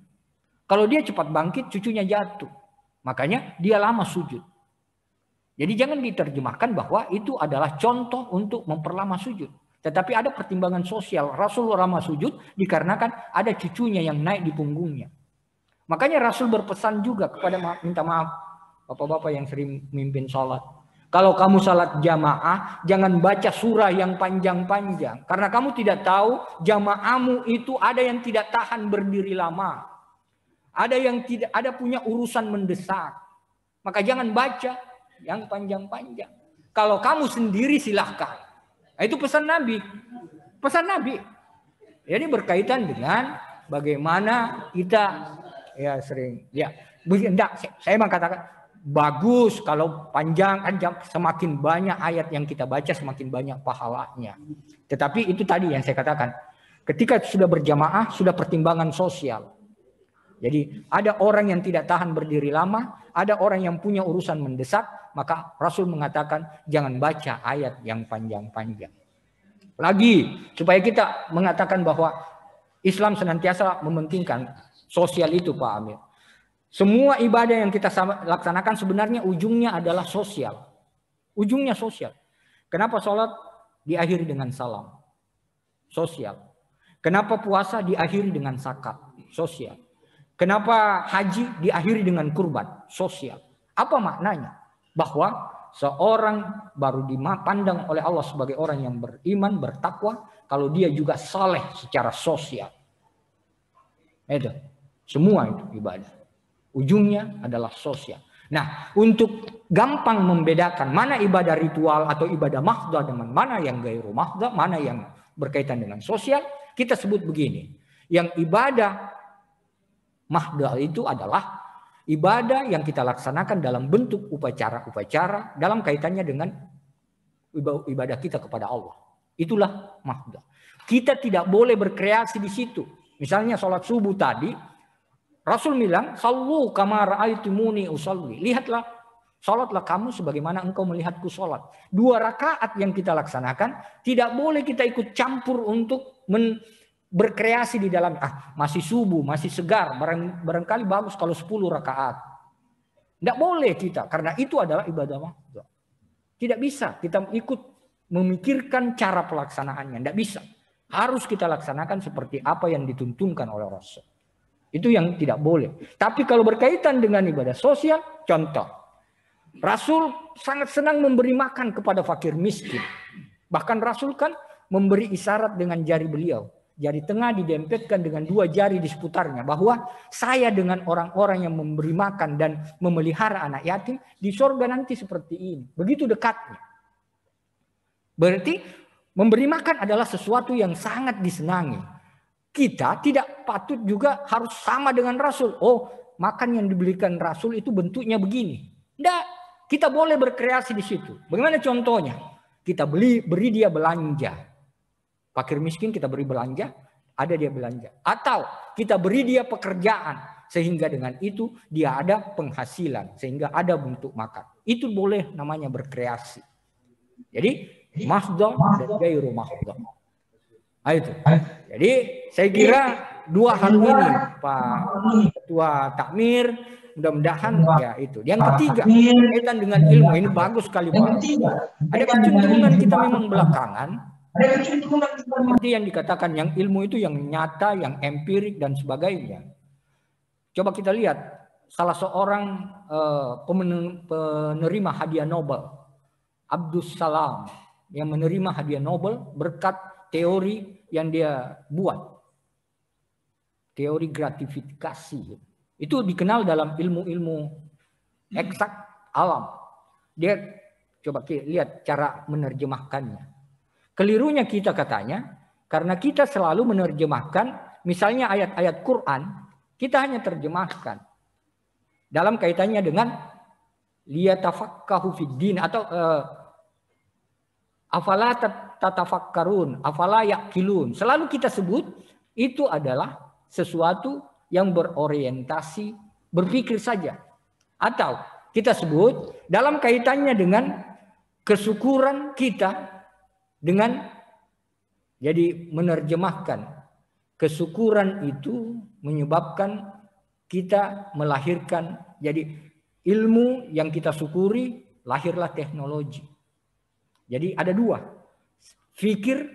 Kalau dia cepat bangkit, cucunya jatuh. Makanya dia lama sujud. Jadi jangan diterjemahkan bahwa itu adalah contoh untuk memperlama sujud. Tetapi ada pertimbangan sosial. Rasul lama sujud dikarenakan ada cucunya yang naik di punggungnya. Makanya Rasul berpesan juga kepada minta maaf bapak-bapak yang sering memimpin sholat. Kalau kamu sholat jamaah, jangan baca surah yang panjang-panjang. Karena kamu tidak tahu jamaahmu itu ada yang tidak tahan berdiri lama. Ada yang tidak, ada punya urusan mendesak. Maka jangan baca yang panjang-panjang. Kalau kamu sendiri silahkan. Itu pesan Nabi. Pesan Nabi. Jadi berkaitan dengan bagaimana kita ya sering ya enggak, saya mengatakan bagus kalau panjang kan semakin banyak ayat yang kita baca semakin banyak pahalanya. Tetapi itu tadi yang saya katakan, ketika sudah berjamaah sudah pertimbangan sosial. Jadi ada orang yang tidak tahan berdiri lama, ada orang yang punya urusan mendesak, maka Rasul mengatakan jangan baca ayat yang panjang-panjang. Lagi supaya kita mengatakan bahwa Islam senantiasa mementingkan sosial itu, Pak Amir. Semua ibadah yang kita laksanakan sebenarnya ujungnya adalah sosial. Ujungnya sosial. Kenapa sholat diakhiri dengan salam? Sosial. Kenapa puasa diakhiri dengan zakat? Sosial. Kenapa haji diakhiri dengan kurban? Sosial. Apa maknanya? Bahwa seorang baru dipandang oleh Allah sebagai orang yang beriman, bertakwa, kalau dia juga saleh secara sosial. Itu. Semua itu ibadah. Ujungnya adalah sosial. Nah, untuk gampang membedakan mana ibadah ritual atau ibadah mahdhah dengan mana yang gairu mahdhah, mana yang berkaitan dengan sosial, kita sebut begini. Yang ibadah mahdhah itu adalah ibadah yang kita laksanakan dalam bentuk upacara-upacara dalam kaitannya dengan ibadah kita kepada Allah. Itulah mahdhah. Kita tidak boleh berkreasi di situ. Misalnya sholat subuh tadi, Rasul bilang, "Sallu kama ra'aitumuni usalli." Lihatlah, salatlah kamu sebagaimana engkau melihatku salat. 2 rakaat yang kita laksanakan, tidak boleh kita ikut campur untuk berkreasi di dalam masih subuh, masih segar, barangkali bagus kalau 10 rakaat. Tidak boleh kita, karena itu adalah ibadah mahdhah. Tidak bisa kita ikut memikirkan cara pelaksanaannya, tidak bisa. Harus kita laksanakan seperti apa yang dituntunkan oleh Rasul. Itu yang tidak boleh. Tapi kalau berkaitan dengan ibadah sosial, contoh. Rasul sangat senang memberi makan kepada fakir miskin. Bahkan Rasul kan memberi isyarat dengan jari beliau. Jari tengah didempetkan dengan 2 jari di seputarnya. Bahwa saya dengan orang-orang yang memberi makan dan memelihara anak yatim, di surga nanti seperti ini. Begitu dekatnya. Berarti memberi makan adalah sesuatu yang sangat disenangi. Kita tidak patut juga harus sama dengan Rasul. Oh, makan yang dibelikan Rasul itu bentuknya begini. Tidak, kita boleh berkreasi di situ. Bagaimana contohnya? Kita beri dia belanja. Fakir miskin kita beri belanja, ada dia belanja. Atau kita beri dia pekerjaan, sehingga dengan itu dia ada penghasilan, sehingga ada bentuk makan. Itu boleh namanya berkreasi. Jadi, mahdhah dan gairu mahdhah. Itu. Jadi saya kira 2 hal ini Pak Ketua Takmir, mudah-mudahan ya itu. Yang ketiga berkaitan dengan ilmu, ini bagus sekali Pak. Ada kecenderungan kita memang belakangan, seperti yang dikatakan yang ilmu itu yang nyata, yang empirik dan sebagainya. Coba kita lihat salah seorang penerima hadiah Nobel, Abdus Salam, yang menerima hadiah Nobel berkat teori yang dia buat. Teori gratifikasi. Itu dikenal dalam ilmu-ilmu eksak alam. Dia coba lihat cara menerjemahkannya. Kelirunya kita katanya, karena kita selalu menerjemahkan, misalnya ayat-ayat Quran, kita hanya terjemahkan. dalam kaitannya dengan liyatafakkahu fid din atau afala tatafakkarun, afala yaqilun. Selalu kita sebut itu adalah sesuatu yang berorientasi berpikir saja. Atau kita sebut dalam kaitannya dengan kesyukuran kita dengan jadi menerjemahkan kesyukuran itu menyebabkan kita melahirkan jadi ilmu yang kita syukuri, lahirlah teknologi. Jadi ada dua, fikir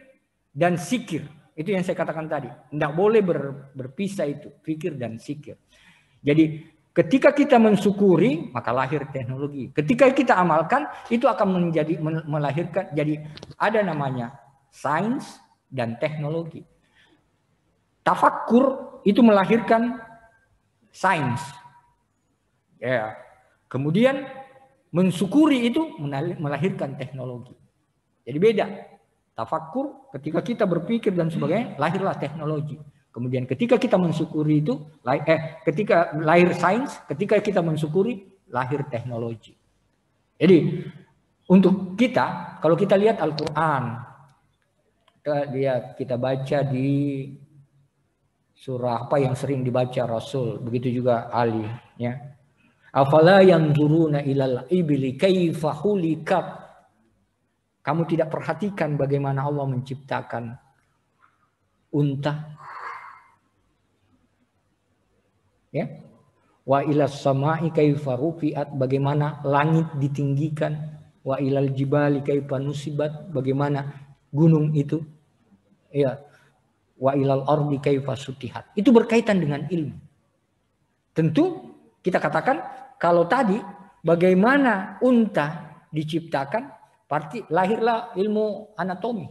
dan sikir. Itu yang saya katakan tadi. Tidak boleh berpisah itu, fikir dan sikir. Jadi ketika kita mensyukuri, maka lahir teknologi. Ketika kita amalkan, itu akan melahirkan. Jadi ada namanya sains dan teknologi. Tafakkur itu melahirkan sains. Ya. Kemudian mensyukuri itu melahirkan teknologi. Jadi beda. Tafakkur ketika kita berpikir dan sebagainya, lahirlah teknologi. Kemudian ketika kita mensyukuri itu, ketika lahir sains, ketika kita mensyukuri, lahir teknologi. Jadi untuk kita, kalau kita lihat Al-Quran, kita baca di surah apa yang sering dibaca Rasul, begitu juga Ali, ya. Afala yanzuruna ilal ibli kaifa khuliqat. Kamu tidak perhatikan bagaimana Allah menciptakan unta. Ya. Wa ilas sama'i kaifa rufi'at, bagaimana langit ditinggikan. Wa ilal jibali kaifa nusibat, bagaimana gunung itu. Ya. Wa ilal ardi kaifa sutihat. Itu berkaitan dengan ilmu. Tentu kita katakan kalau tadi bagaimana unta diciptakan, pasti lahirlah ilmu anatomi.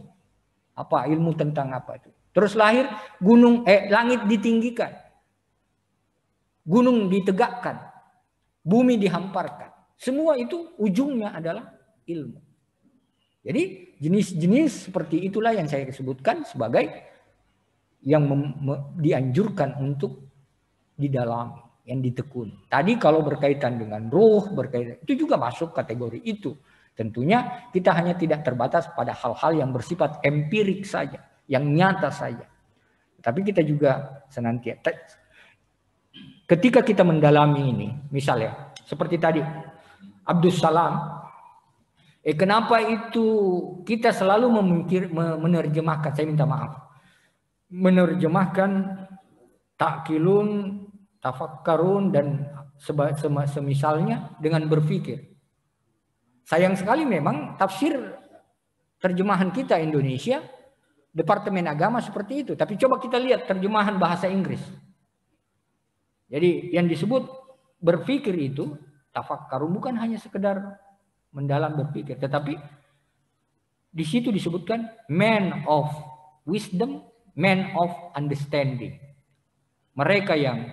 Apa ilmu tentang apa itu? Terus lahir langit ditinggikan. Gunung ditegakkan. Bumi dihamparkan. Semua itu ujungnya adalah ilmu. Jadi jenis-jenis seperti itulah yang saya sebutkan sebagai yang dianjurkan untuk didalami, yang ditekuni. Tadi kalau berkaitan dengan ruh, itu juga masuk kategori itu. Tentunya kita hanya tidak terbatas pada hal-hal yang bersifat empirik saja, yang nyata saja. Tapi kita juga senantiasa, ketika kita mendalami ini, misalnya seperti tadi Abdus Salam, kenapa itu kita selalu menerjemahkan, saya minta maaf, menerjemahkan takkilun, tafakkarun dan semisalnya dengan berpikir. Sayang sekali memang tafsir terjemahan kita Indonesia, Departemen Agama seperti itu. Tapi coba kita lihat terjemahan bahasa Inggris. Jadi yang disebut berpikir itu, tafakkarun, bukan hanya sekedar mendalam berpikir. Tetapi di situ disebutkan man of wisdom, man of understanding. Mereka yang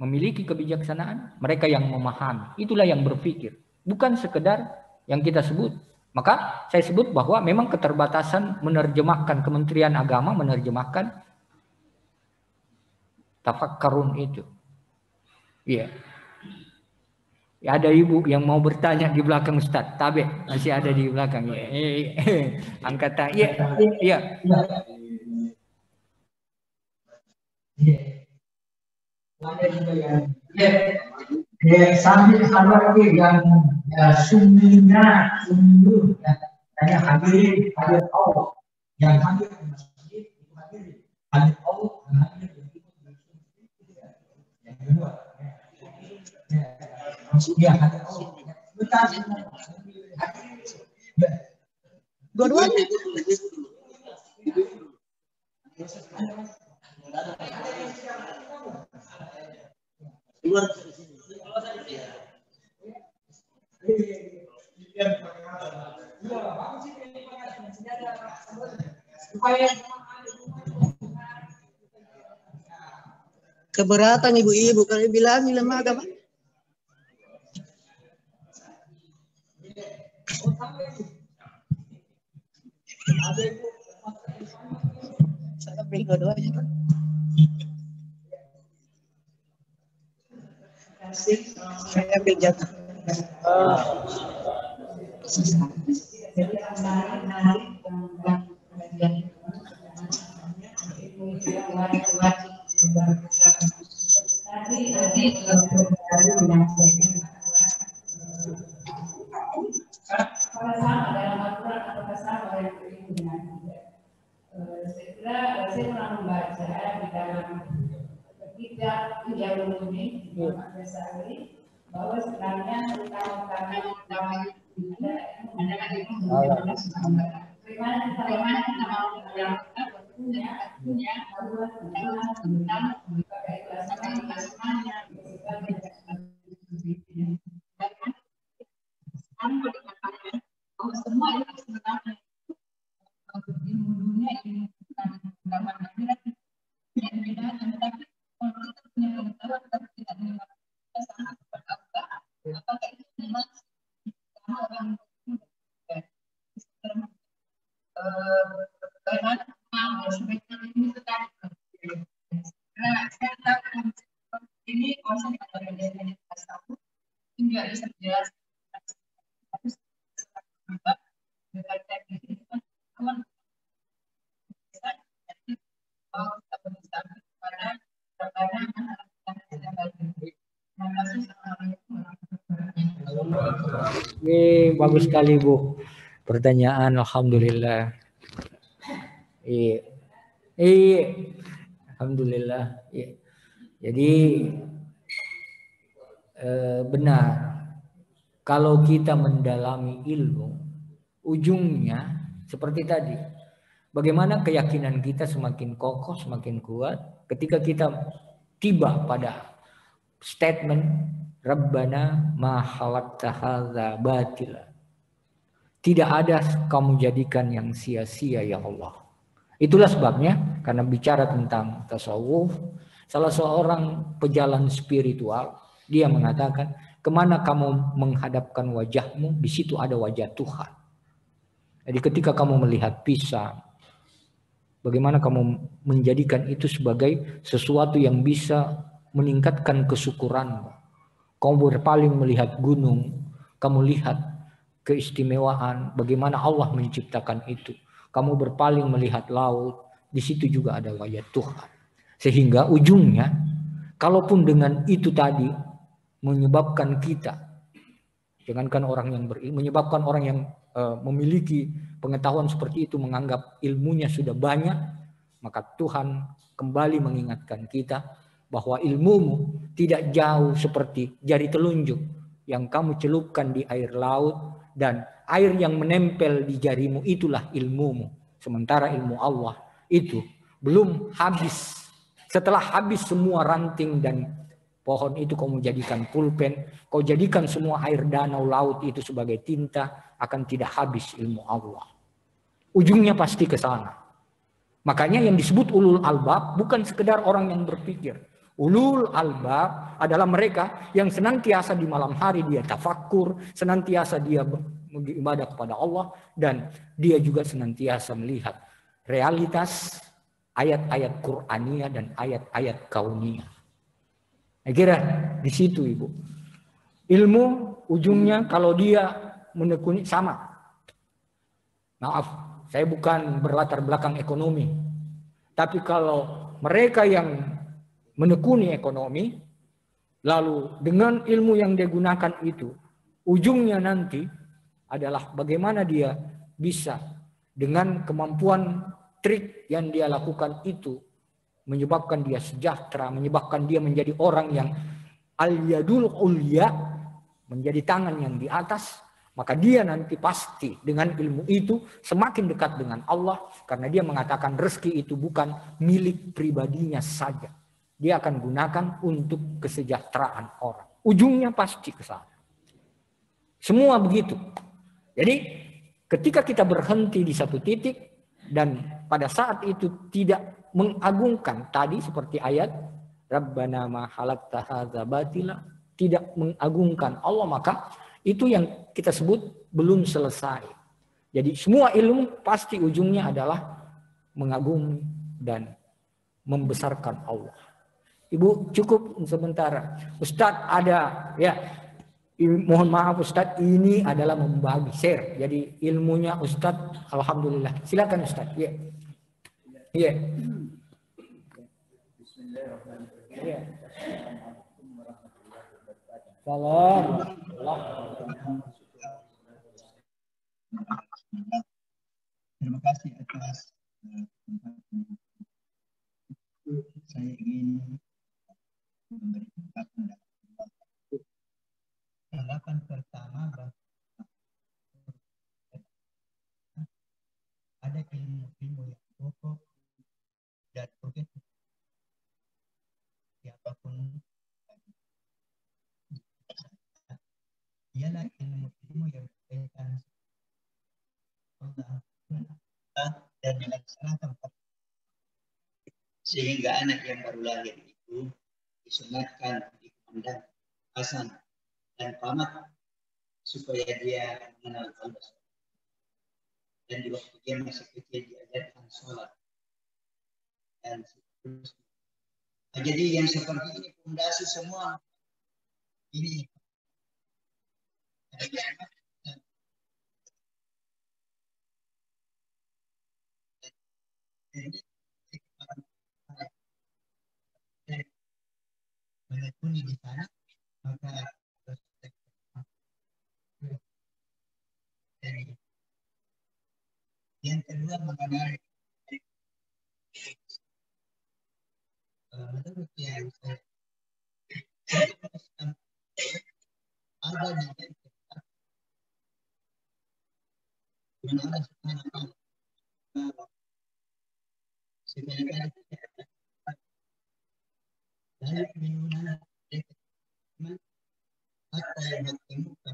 memiliki kebijaksanaan, mereka yang memahami. Itulah yang berpikir. Bukan sekedar yang kita sebut. Maka saya sebut bahwa memang keterbatasan menerjemahkan, Kementerian Agama menerjemahkan tafakkarun itu. Iya. Ya, ada ibu yang mau bertanya di belakang Ustaz. Tabe masih ada di belakang. Angkat tangan. Iya. Iya. Ada juga yang sambil sabar yang sumina sumber dan hadir Allah yang hadir di masjid itu hadir Allah dan hadir di yang kedua maksudnya hadir Allah betul dua-duanya keberatan ibu-ibu kalian bilang ilmu agama. Saya beri dua-duanya. Saya ambil jatah. Saya pernah membaca di dalam kitab Ulumuddin bahwa sebenarnya utama adalah bagaimana kita mau menjalankan punya tentang keikhlasannya bahwa semua itu sebenarnya ilmu dunia, ilmu agama akhirat yang beda, tetapi kalau kita punya pengetahuan tapi tidak mengenal kita sangat berbeda. Apakah itu memang sama orang bagaimana sebaiknya ini sedang saya tahu ini konsep ada dari tasawuf tidak bisa dijelaskan dengan teknik ini kan bagus sekali Bu. Pertanyaan, alhamdulillah. Alhamdulillah. Jadi benar. Kalau kita mendalami ilmu, ujungnya seperti tadi. Bagaimana keyakinan kita semakin kokoh, semakin kuat ketika kita tiba pada statement Rabbana ma khalaqta hadza batila. Tidak ada kamu jadikan yang sia-sia ya Allah. Itulah sebabnya karena bicara tentang tasawuf, salah seorang pejalan spiritual, dia mengatakan, kemana kamu menghadapkan wajahmu, di situ ada wajah Tuhan. Jadi ketika kamu melihat pisang, bagaimana kamu menjadikan itu sebagai sesuatu yang bisa meningkatkan kesyukuranmu. Kamu berpaling melihat gunung, kamu lihat keistimewaan bagaimana Allah menciptakan itu. Kamu berpaling melihat laut, di situ juga ada wajah Tuhan. Sehingga ujungnya, kalaupun dengan itu tadi menyebabkan kita, jangankan orang yang berilmu, menyebabkan orang yang memiliki pengetahuan seperti itu menganggap ilmunya sudah banyak, maka Tuhan kembali mengingatkan kita bahwa ilmumu tidak jauh seperti jari telunjuk yang kamu celupkan di air laut, dan air yang menempel di jarimu itulah ilmumu. Sementara ilmu Allah itu belum habis. Setelah habis semua ranting dan pohon itu kamu jadikan pulpen, kau jadikan semua air danau laut itu sebagai tinta, akan tidak habis ilmu Allah. Ujungnya pasti ke sana. Makanya yang disebut ulul albab bukan sekedar orang yang berpikir. Ulul albab adalah mereka yang senantiasa di malam hari dia tafakkur, senantiasa dia beribadah kepada Allah, dan dia juga senantiasa melihat realitas ayat-ayat Qur'aniyah dan ayat-ayat kauniyah. Saya kira di situ Ibu. Ilmu ujungnya kalau dia menekuni sama. Maaf, saya bukan berlatar belakang ekonomi. Tapi kalau mereka yang menekuni ekonomi, lalu dengan ilmu yang dia gunakan itu, ujungnya nanti adalah bagaimana dia bisa dengan kemampuan trik yang dia lakukan itu menyebabkan dia sejahtera, menyebabkan dia menjadi orang yang al-yadul ulya, menjadi tangan yang di atas, maka dia nanti pasti dengan ilmu itu semakin dekat dengan Allah, karena dia mengatakan rezeki itu bukan milik pribadinya saja. Dia akan gunakan untuk kesejahteraan orang. Ujungnya pasti ke sana. Semua begitu. Jadi ketika kita berhenti di satu titik dan pada saat itu tidak mengagungkan tadi seperti ayat Rabbana ma khalaqta hadza batila, tidak mengagungkan Allah, maka itu yang kita sebut belum selesai. Jadi semua ilmu pasti ujungnya adalah mengagumi dan membesarkan Allah. Ibu cukup sementara. Ustadz ada ya. Mohon maaf Ustadz, ini adalah membagi share. Jadi ilmunya Ustadz, alhamdulillah. Silakan Ustadz. Ya. Iya. Iya. Salam. Terima kasih atas saya ingin memberikan tanggapan pertama bahwa ada ilmu-ilmu yang pokok dan objektif siapapun ialah ilmu-ilmu yang berkaitan Allah dan dilaksanakan sehingga anak yang baru lahir itu disunatkan dikandang Hasan dan Pamat supaya dia mengenal Allah dan di waktu dia masih kecil diajarkan sholat dan seterusnya. Jadi yang seperti ini fondasi semua ini menekuni di sana maka dari yang kedua mengenai menurut yang saya ada di mana Allah sebenarnya lalu minuman hatta yang temuka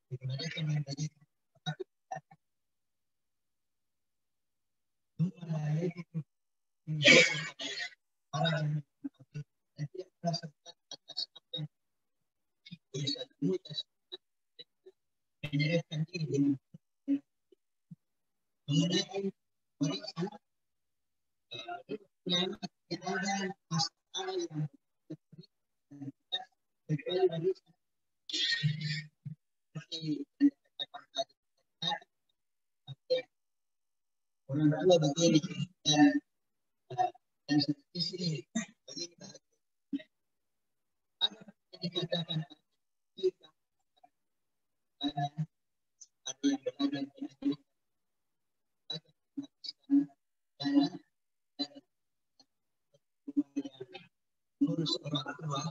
mereka membagi orang yang tidak merasa atas apa yang bisa dimudah menyerahkan diri dengan mengenai warisan yang ada masalah yang kecuali warisan seperti orang tua begini dan seterusnya begini ada yang dikatakan ada yang berada di mengurus orang tua.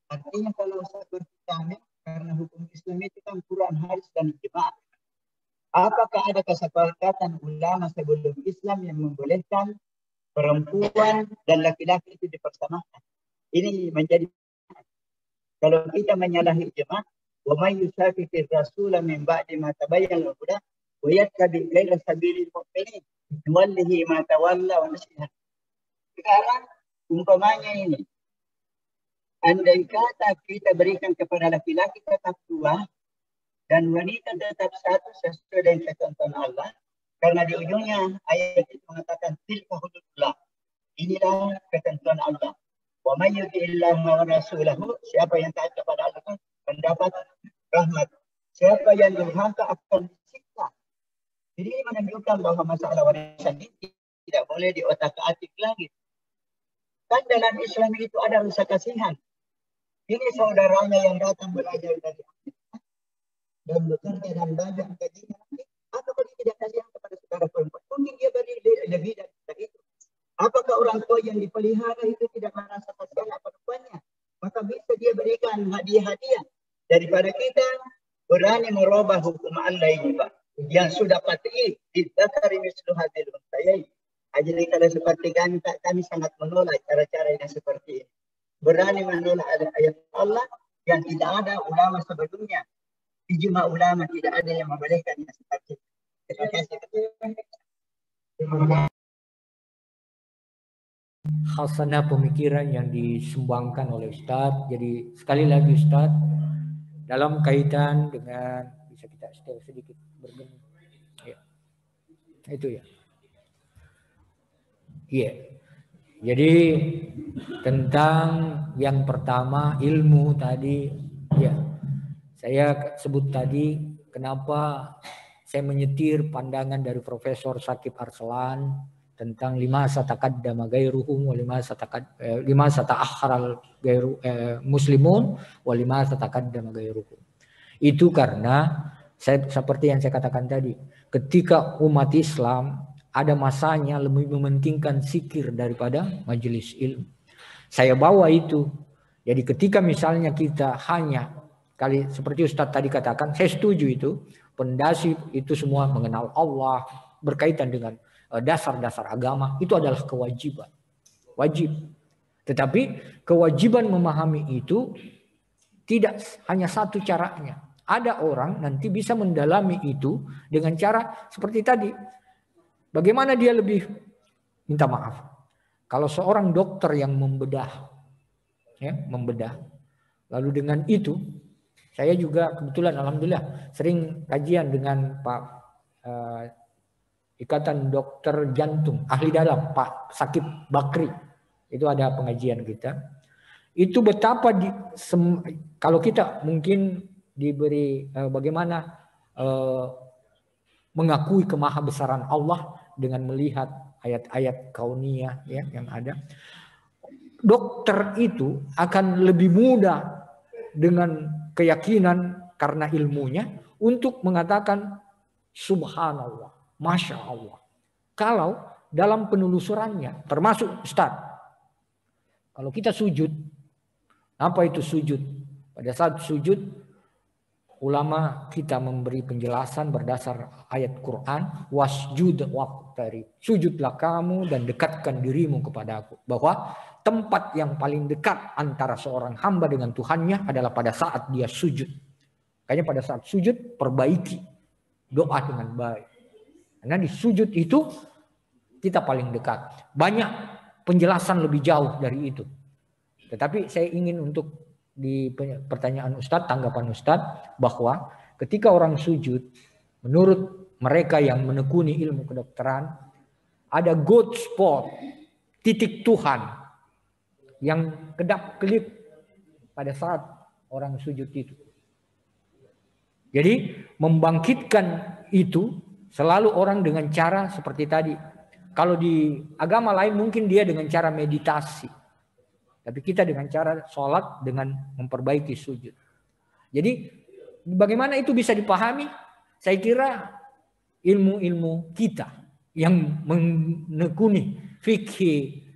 Artinya kalau seperti kami, karena hukum Islam itu kan Quran, hadis dan ijma'. Apakah ada kesepakatan ulama sebelum Islam yang membolehkan perempuan dan laki-laki itu dipersamakan? Ini menjadi kalau kita menyalahi ijma', wa may yushaqiqir rasula min ba'di ma tabayyana al-huda wa yattabi' ghayra sabilil mu'minin nuwallihi ma tawalla wa nuslihi. Sekarang umpamanya ini, andai kata kita berikan kepada laki-laki tetap dua dan wanita tetap satu sesuai dengan ketentuan Allah, karena di ujungnya ayat itu mengatakan tilka hududullah, inilah ketentuan Allah. Wa may yuti'illah wa rasulahu, siapa yang taat kepada Allah mendapat rahmat, siapa yang durhaka akan disiksa. Jadi ini menunjukkan bahwa masalah warisan ini tidak boleh diotak-atik lagi. Kan dalam Islam itu ada rasa kasihan. Ini saudaranya yang datang belajar dari Amerika dan bekerja dan banyak gajinya. Apakah dia tidak kasihan kepada saudara perempuan? Mungkin dia beri lebih dari itu. Apakah orang tua yang dipelihara itu tidak merasa kasihan perempuannya? Maka bisa dia berikan hadiah-hadiah. Daripada kita berani merubah hukum Allah ini, Pak, yang sudah pasti didzakari mislu hadzal unthayain. Jadi kalau seperti kami sangat menolak cara-cara yang seperti ini. Berani menolak ayat Allah yang tidak ada ulama sebelumnya. Ijma ulama tidak ada yang membolehkan yang seperti itu. Terima kasih. Khasanah pemikiran yang disumbangkan oleh Ustadz. Jadi sekali lagi Ustadz, dalam kaitan dengan bisa kita setel sedikit bergeni. Ya. Itu ya. Iya. Jadi tentang yang pertama ilmu tadi, ya saya sebut tadi kenapa saya menyetir pandangan dari Profesor Syakib Arslan tentang lima sataqaddama ghairuhum wa lima sata'akhkharal ghairu muslimun wa lima sataqaddama ghairuhum. Itu karena seperti yang saya katakan tadi, ketika umat Islam ada masanya lebih mementingkan zikir daripada majelis ilmu. Saya bawa itu. Jadi ketika misalnya kita hanya seperti Ustadz tadi katakan, saya setuju itu, pondasi itu semua mengenal Allah, berkaitan dengan dasar-dasar agama, itu adalah kewajiban. Wajib. Tetapi kewajiban memahami itu tidak hanya satu caranya. Ada orang nanti bisa mendalami itu dengan cara seperti tadi. Bagaimana dia lebih minta maaf. Kalau seorang dokter yang membedah, lalu dengan itu, saya juga kebetulan alhamdulillah sering kajian dengan Pak Ikatan Dokter Jantung, ahli dalam Pak Sakib Bakri. Itu ada pengajian kita. Itu betapa kalau kita mungkin diberi bagaimana mengakui kemahabesaran Allah dengan melihat ayat-ayat kauniyah yang ada. Dokter itu akan lebih mudah dengan keyakinan karena ilmunya untuk mengatakan subhanallah, masya Allah. Kalau dalam penelusurannya, termasuk Ustaz, kalau kita sujud, apa itu sujud? Pada saat sujud, ulama kita memberi penjelasan berdasar ayat Quran, wasjud waqtarib, sujudlah kamu dan dekatkan dirimu kepada aku. Bahwa tempat yang paling dekat antara seorang hamba dengan Tuhannya adalah pada saat dia sujud. Makanya pada saat sujud perbaiki doa dengan baik. Karena di sujud itu kita paling dekat. Banyak penjelasan lebih jauh dari itu. Tetapi saya ingin untuk di pertanyaan Ustadz, tanggapan Ustadz, bahwa ketika orang sujud, menurut mereka yang menekuni ilmu kedokteran, ada God spot, titik Tuhan yang kedap-kedip pada saat orang sujud itu. Jadi membangkitkan itu selalu orang dengan cara seperti tadi. Kalau di agama lain mungkin dia dengan cara meditasi. Tapi kita dengan cara sholat dengan memperbaiki sujud. Jadi bagaimana itu bisa dipahami? Saya kira ilmu-ilmu kita yang menekuni fikih,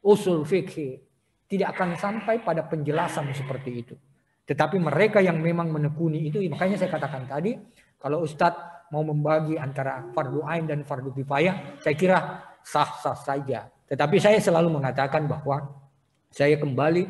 usul fikih tidak akan sampai pada penjelasan seperti itu. Tetapi mereka yang memang menekuni itu, makanya saya katakan tadi, kalau Ustadz mau membagi antara fardu ain dan fardu kifayah, saya kira sah-sah saja. Tetapi saya selalu mengatakan bahwa saya kembali,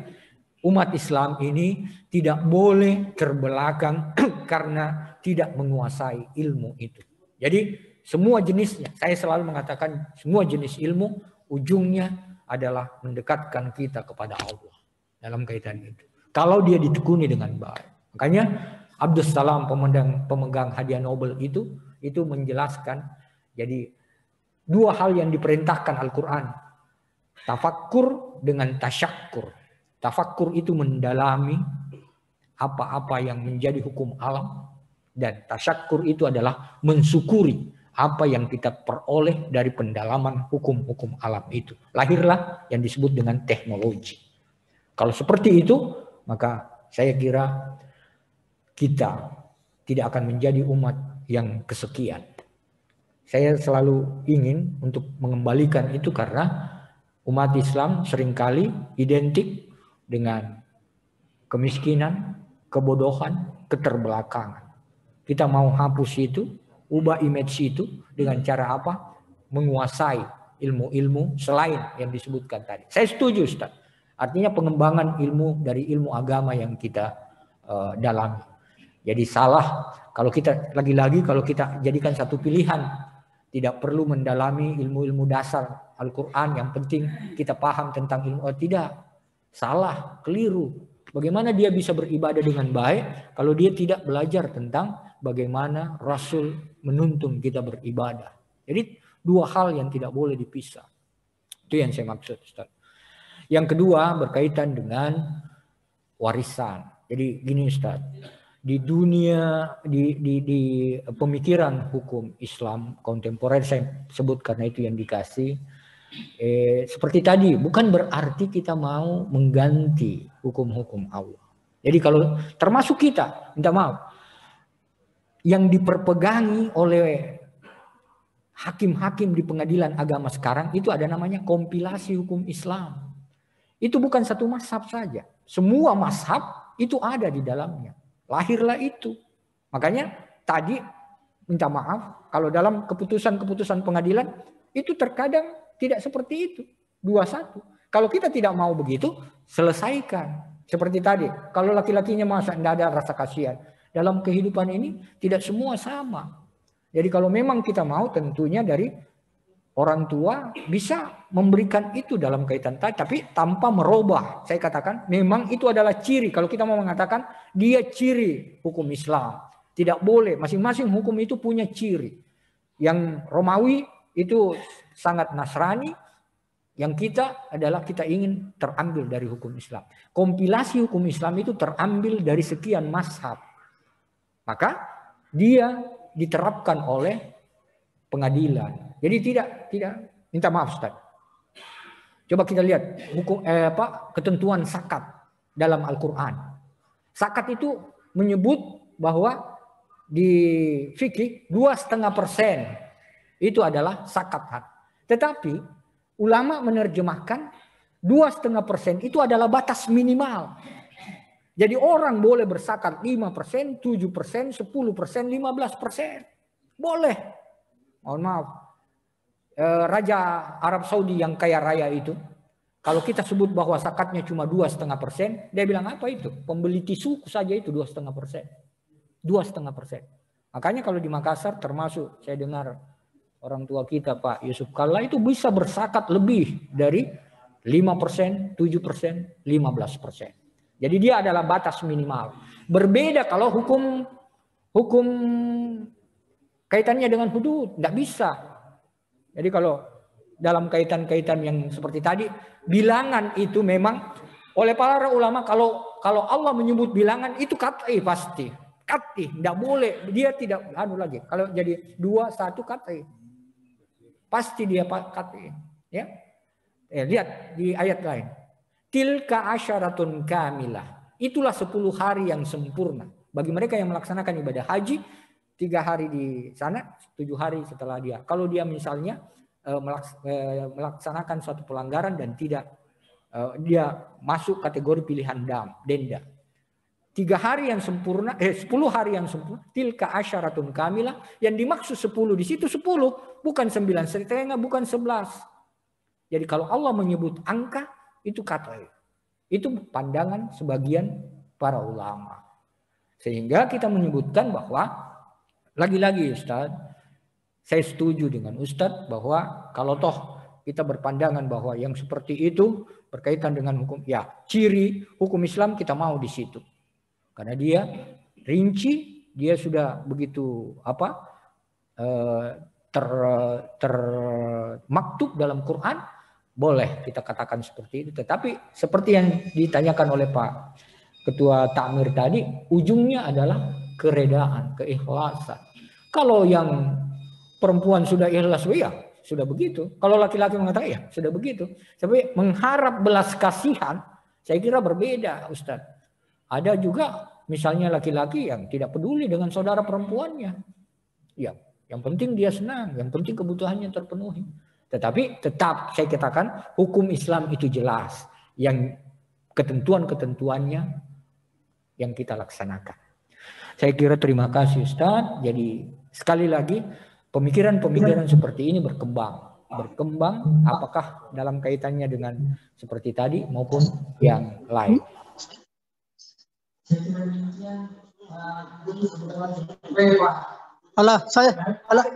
umat Islam ini tidak boleh terbelakang karena tidak menguasai ilmu itu. Jadi semua jenisnya, saya selalu mengatakan semua jenis ilmu ujungnya adalah mendekatkan kita kepada Allah dalam kaitan itu. Kalau dia ditekuni dengan baik. Makanya Abdus Salam pemegang hadiah Nobel itu menjelaskan jadi dua hal yang diperintahkan Al-Quran. Tafakkur dengan tasyakur. Tafakkur itu mendalami apa-apa yang menjadi hukum alam. Dan tasyakur itu adalah mensyukuri apa yang kita peroleh dari pendalaman hukum-hukum alam itu. Lahirlah yang disebut dengan teknologi. Kalau seperti itu, maka saya kira kita tidak akan menjadi umat yang kesekian. Saya selalu ingin untuk mengembalikan itu karena umat Islam seringkali identik dengan kemiskinan, kebodohan, keterbelakangan. Kita mau hapus itu, ubah image itu dengan cara apa? Menguasai ilmu-ilmu selain yang disebutkan tadi. Saya setuju Ustaz. Artinya pengembangan ilmu dari ilmu agama yang kita dalami. Jadi salah kalau kita lagi-lagi kalau kita jadikan satu pilihan, tidak perlu mendalami ilmu-ilmu dasar Al-Quran, yang penting kita paham tentang ilmu. Oh, tidak, salah, keliru. Bagaimana dia bisa beribadah dengan baik kalau dia tidak belajar tentang bagaimana Rasul menuntun kita beribadah. Jadi dua hal yang tidak boleh dipisah. Itu yang saya maksud Ustaz. Yang kedua berkaitan dengan warisan. Jadi gini Ustaz, di dunia di pemikiran hukum Islam kontemporer, saya sebut karena itu yang dikasih, seperti tadi, bukan berarti kita mau mengganti hukum-hukum Allah. Jadi kalau termasuk kita, minta maaf, yang diperpegangi oleh hakim-hakim di pengadilan agama sekarang itu ada namanya kompilasi hukum Islam. Itu bukan satu mazhab saja. Semua mazhab itu ada di dalamnya. Lahirlah itu. Makanya tadi minta maaf kalau dalam keputusan-keputusan pengadilan itu terkadang tidak seperti itu. 2-1. Kalau kita tidak mau begitu, selesaikan. Seperti tadi, kalau laki-lakinya masa tidak ada rasa kasihan. Dalam kehidupan ini tidak semua sama. Jadi kalau memang kita mau, tentunya dari orang tua bisa memberikan itu dalam kaitan tadi, tapi tanpa merubah. Saya katakan memang itu adalah ciri. Kalau kita mau mengatakan dia ciri hukum Islam, tidak boleh. Masing-masing hukum itu punya ciri. Yang Romawi itu sangat Nasrani, yang kita adalah kita ingin terambil dari hukum Islam. Kompilasi hukum Islam itu terambil dari sekian mazhab. Maka dia diterapkan oleh pengadilan. Jadi tidak minta maaf Ustaz. Coba kita lihat hukum ketentuan zakat dalam Al-Qur'an. Zakat itu menyebut bahwa di fikih 2,5% itu adalah zakat. Tetapi ulama menerjemahkan 2,5% itu adalah batas minimal. Jadi orang boleh berzakat 5%, 7%, 10%, 15%. Boleh. Mohon maaf. Raja Arab Saudi yang kaya raya itu, kalau kita sebut bahwa zakatnya cuma 2,5%, dia bilang apa itu? Pembeli tisu saja itu 2,5%. 2,5%. Makanya kalau di Makassar termasuk saya dengar orang tua kita Pak Yusuf Kalla itu bisa berzakat lebih dari 5%, 7%, 15%. Jadi dia adalah batas minimal. Berbeda kalau hukum kaitannya dengan hudud, tidak bisa. Jadi kalau dalam kaitan-kaitan yang seperti tadi, bilangan itu memang oleh para ulama kalau Allah menyebut bilangan itu qat'i pasti. Qat'i, tidak boleh. Dia tidak lagi. Kalau jadi 2, 1 qat'i. Pasti dia qat'i, ya. Lihat di ayat lain. Tilka asyaratun kamilah. Itulah 10 hari yang sempurna. Bagi mereka yang melaksanakan ibadah haji, 3 hari di sana, 7 hari setelah dia. Kalau dia misalnya melaksanakan suatu pelanggaran dan tidak, dia masuk kategori pilihan denda. 3 hari yang sempurna, 10 hari yang sempurna. Tilka asyaratun kamilah. Yang dimaksud 10 di situ 10, bukan 9,5, bukan 11. Jadi kalau Allah menyebut angka, itu kata. Itu pandangan sebagian para ulama. Sehingga kita menyebutkan bahwa, lagi-lagi Ustaz, saya setuju dengan Ustaz bahwa kalau toh kita berpandangan bahwa yang seperti itu berkaitan dengan hukum, ya ciri hukum Islam kita mau di situ. Karena dia rinci, dia sudah begitu termaktub dalam Quran, boleh kita katakan seperti itu. Tetapi seperti yang ditanyakan oleh Pak Ketua Takmir tadi, ujungnya adalah keredaan, keikhlasan. Kalau yang perempuan sudah ikhlas, ya sudah begitu. Kalau laki-laki mengatakan ya sudah begitu. Tapi mengharap belas kasihan, saya kira berbeda, Ustaz. Ada juga misalnya laki-laki yang tidak peduli dengan saudara perempuannya. Ya, yang penting dia senang, yang penting kebutuhannya terpenuhi. Tetapi tetap saya katakan hukum Islam itu jelas, yang ketentuan-ketentuannya yang kita laksanakan. Saya kira terima kasih Ustaz. Jadi sekali lagi pemikiran-pemikiran seperti ini berkembang apakah dalam kaitannya dengan seperti tadi maupun yang lain. Alah, saya sudah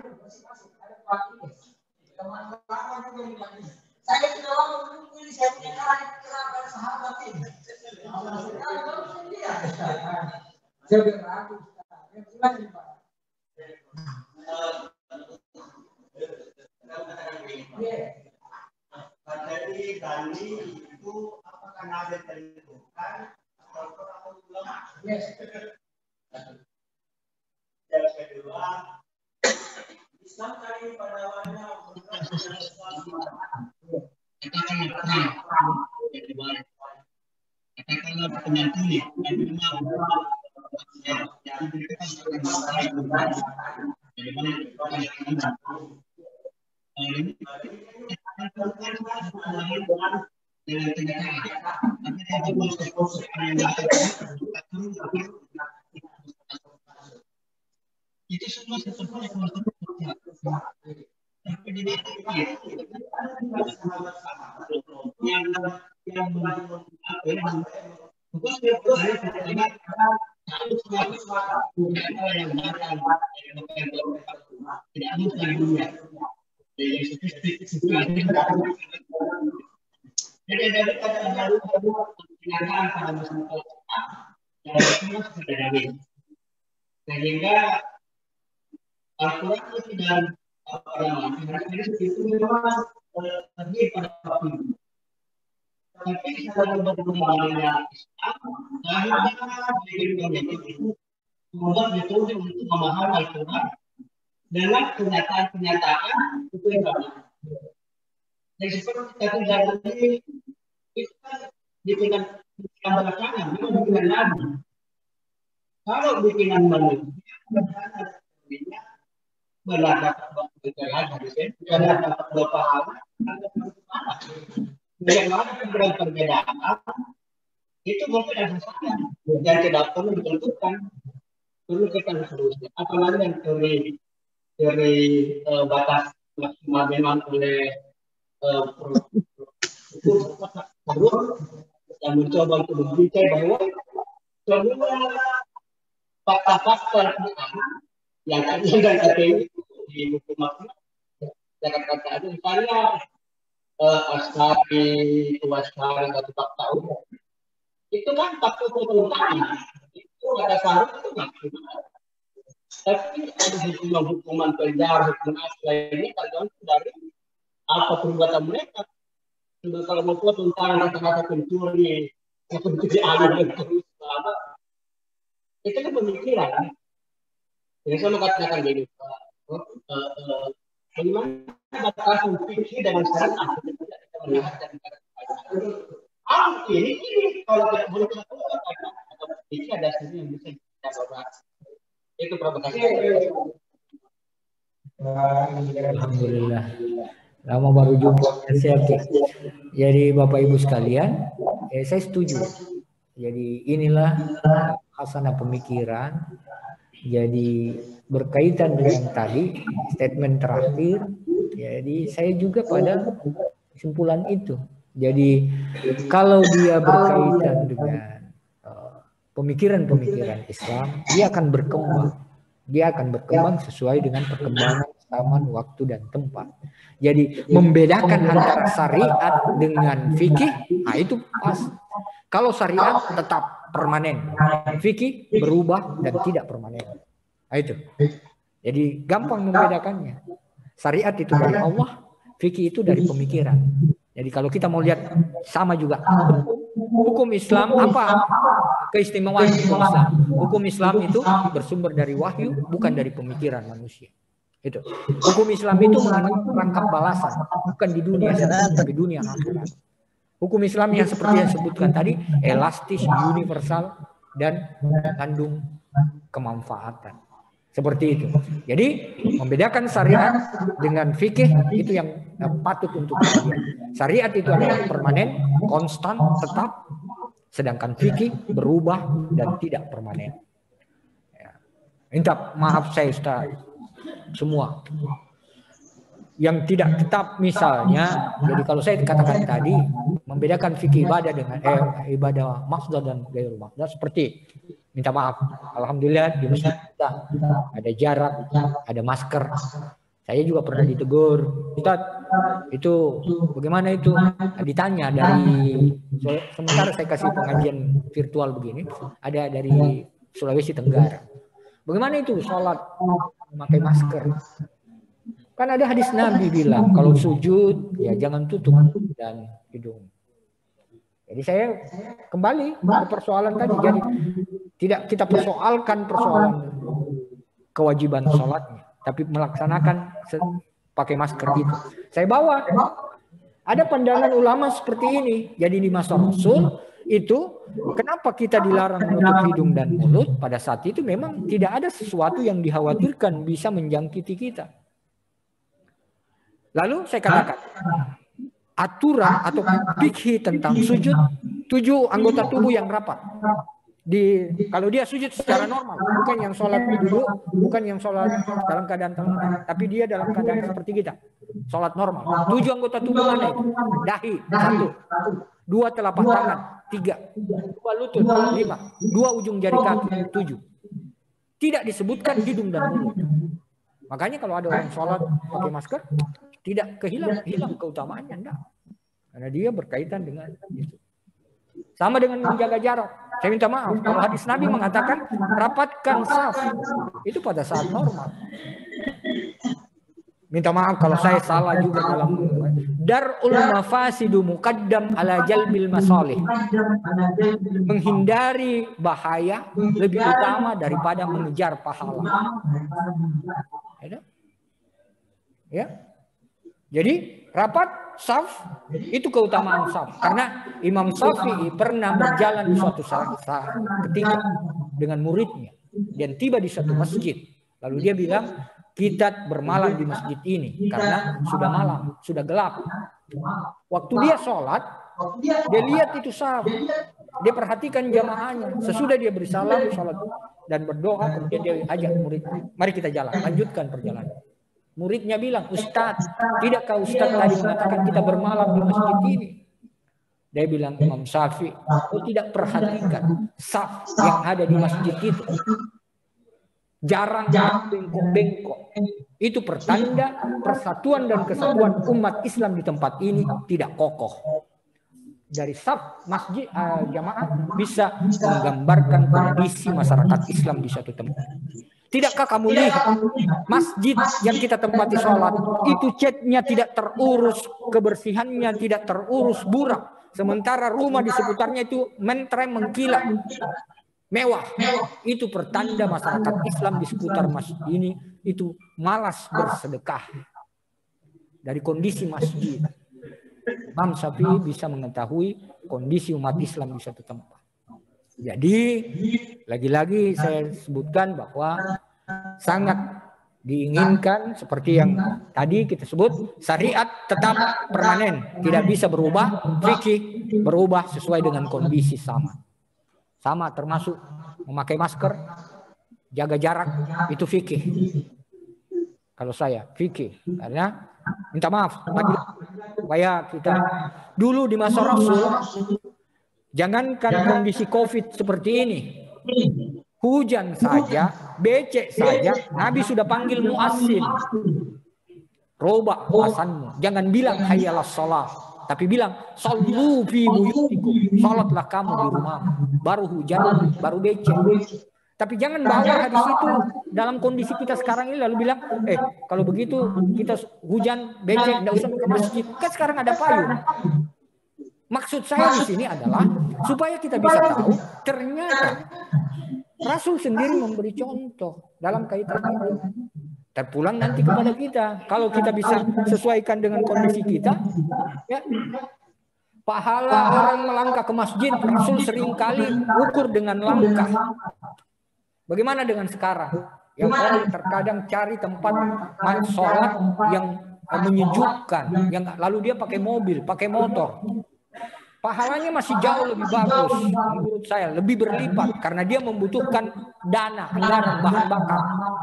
lama menunggu ini, saya punya kerana sahabat ini. Saya berlaku. Jadi tadi itu Yang kedua, Islam tadi pada awalnya katakanlah penyakit dan memang itu semua sesuatu sehingga Al-Quran dan itu memang terdiri pada waktu. Tapi kalau berkembangnya Islam, akhirnya itu membuat dituntut untuk memahami Al-Quran dengan kenyataan-kenyataan itu yang sama. Jadi seperti kita tidak itu kan bikinan belakangan, memang bikinan Nabi. Kalau bikinan manusia, benar dapat dua pahala. Yang mana perbedaan itu mungkin ada salah dan tidak perlu ditentukan, perlu kita seterusnya. Apalagi yang dari batas maksimal memang oleh yang mencoba untuk membuktikan bahwa semua fakta-fakta yang ada di buku maksimal kata-kata itu misalnya Askari, Tuaskari, atau fakta itu kan fakta tentang itu ada syarat itu maksimal. Tapi ada hukuman penjara, hukuman lainnya tergantung dari apa perbuatan mereka. Kalau mau tentang kata-kata pencuri, alih terus itu kan pemikiran. Jadi saya mau katakan gini, bagaimana batasan fikih dengan syariat ini kalau tidak boleh kita ini ada sini yang bisa kita bahas. Itu provokasi. Alhamdulillah. Lama baru jumpa. Jadi Bapak Ibu sekalian, saya setuju. Jadi inilah hasanah pemikiran. Jadi berkaitan dengan tadi statement terakhir. Jadi saya juga pada kesimpulan itu. Jadi kalau dia berkaitan dengan pemikiran-pemikiran Islam, dia akan berkembang. Dia akan berkembang sesuai dengan perkembangan zaman, waktu, dan tempat. Jadi membedakan antara syariat dengan fikih, nah itu pas. Kalau syariat tetap permanen, fikih berubah dan tidak permanen. Nah itu. Jadi gampang membedakannya. Syariat itu dari Allah, fikih itu dari pemikiran. Jadi kalau kita mau lihat sama juga. Hukum Islam apa keistimewaan hukum Islam? Hukum Islam itu bersumber dari wahyu, bukan dari pemikiran manusia. Itu. Hukum Islam itu mengandung rangkap balasan, bukan di dunia tapi dunia akhirat. Hukum Islam yang seperti yang disebutkan tadi elastis, universal, dan mengandung kemanfaatan. Seperti itu. Jadi membedakan syariat dengan fikih itu yang patut untuk dilihat. Syariat itu adalah permanen, konstan, tetap, sedangkan fikih berubah dan tidak permanen. Ya. Minta maaf saya Ustaz. Semua yang tidak tetap misalnya, jadi kalau saya katakan tadi membedakan fikih ibadah dengan ibadah maksud dan gairu maksud seperti minta maaf, alhamdulillah di masjid kita ada jarak, ada masker. Saya juga pernah ditegur, Ustaz itu bagaimana itu? Ditanya dari sementara saya kasih pengajian virtual begini, ada dari Sulawesi Tenggara. Bagaimana itu sholat memakai masker? Kan ada hadis Nabi bilang kalau sujud ya jangan tutup dan hidung. Jadi saya kembali ke persoalan tadi. Jadi tidak kita persoalkan persoalan kewajiban sholatnya, tapi melaksanakan pakai masker itu. Saya bawa ada pandangan ulama seperti ini. Jadi di masa Rasul itu kenapa kita dilarang menutup hidung dan mulut? Pada saat itu memang tidak ada sesuatu yang dikhawatirkan bisa menjangkiti kita. Lalu saya katakan aturan atau fikih tentang sujud 7 anggota tubuh yang rapat. Kalau dia sujud secara normal, bukan yang sholat duduk, bukan yang sholat dalam keadaan terlentang, tapi dia dalam keadaan seperti kita, sholat normal. 7 anggota tubuh mana itu? Dahi 1, 2 telapak tangan 3, 2 lutut 5, 2 ujung jari kaki 7. Tidak disebutkan hidung dan mulut. Makanya kalau ada orang sholat pakai masker, tidak hilang keutamaannya, enggak. Karena dia berkaitan dengan itu. Sama dengan menjaga jarak. Saya minta maaf, kalau hadis Nabi mengatakan rapatkan saf, itu pada saat normal. Minta maaf kalau saya salah juga dalam darul mafasidu muqaddam ala jalbil masalih. Menghindari bahaya lebih utama daripada mengejar pahala. Ya. Jadi rapat saf itu keutamaan saf, karena Imam Syafi'i pernah berjalan di suatu saat ketika dengan muridnya dan tiba di satu masjid, lalu dia bilang kita bermalam di masjid ini karena sudah malam, sudah gelap. Waktu dia sholat, dia lihat itu saf, dia perhatikan jamaahnya. Sesudah dia bersalam, sholat dan berdoa, kemudian dia ajak murid, mari kita jalan, lanjutkan perjalanan. Muridnya bilang, Ustadz, tidakkah Ustadz tadi mengatakan kita bermalam di masjid ini? Dia bilang, Imam Syafi'i, kau tidak perhatikan saf yang ada di masjid itu. Jarang bengkok-bengkok. Itu pertanda persatuan dan kesatuan umat Islam di tempat ini tidak kokoh. Dari saf masjid jamaah bisa menggambarkan kondisi masyarakat Islam di satu tempat. Tidakkah kamu lihat masjid yang kita tempati sholat itu catnya tidak terurus, kebersihannya tidak terurus, buram. Sementara rumah di seputarnya itu mentereng mengkilat, mewah. Itu pertanda masyarakat Islam di seputar masjid ini itu malas bersedekah. Dari kondisi masjid, Imam Syafi'i bisa mengetahui kondisi umat Islam di satu tempat. Jadi lagi-lagi saya sebutkan bahwa sangat diinginkan seperti yang tadi kita sebut, syariat tetap permanen, tidak bisa berubah, fikih berubah sesuai dengan kondisi sama termasuk memakai masker, jaga jarak, itu fikih. Kalau saya fikih, karena minta maaf supaya kita dulu di masa Rasul, jangankan kondisi COVID seperti ini, hujan saja, becek saja, Nabi sudah panggil muazzin. Robah asanmu, jangan bilang hayyalas shalah, tapi bilang shollu fi buyutikum, salatlah kamu di rumah. Baru hujan, baru becek. Tapi jangan bawa hadis itu dalam kondisi kita sekarang ini lalu bilang, kalau begitu kita hujan, becek, tidak usah ke masjid. Kan sekarang ada payung. Maksud saya di sini adalah supaya kita bisa tahu ternyata Rasul sendiri memberi contoh dalam kaitan itu. Terpulang nanti kepada kita. Kalau kita bisa sesuaikan dengan kondisi kita, ya, pahala orang melangkah ke masjid, Rasul seringkali ukur dengan langkah. Bagaimana dengan sekarang? Yang orang terkadang cari tempat sholat yang menyejukkan, yang lalu dia pakai mobil, pakai motor. Pahalanya masih jauh lebih bagus menurut saya, lebih berlipat karena dia membutuhkan dana, anggaran, bahan bakar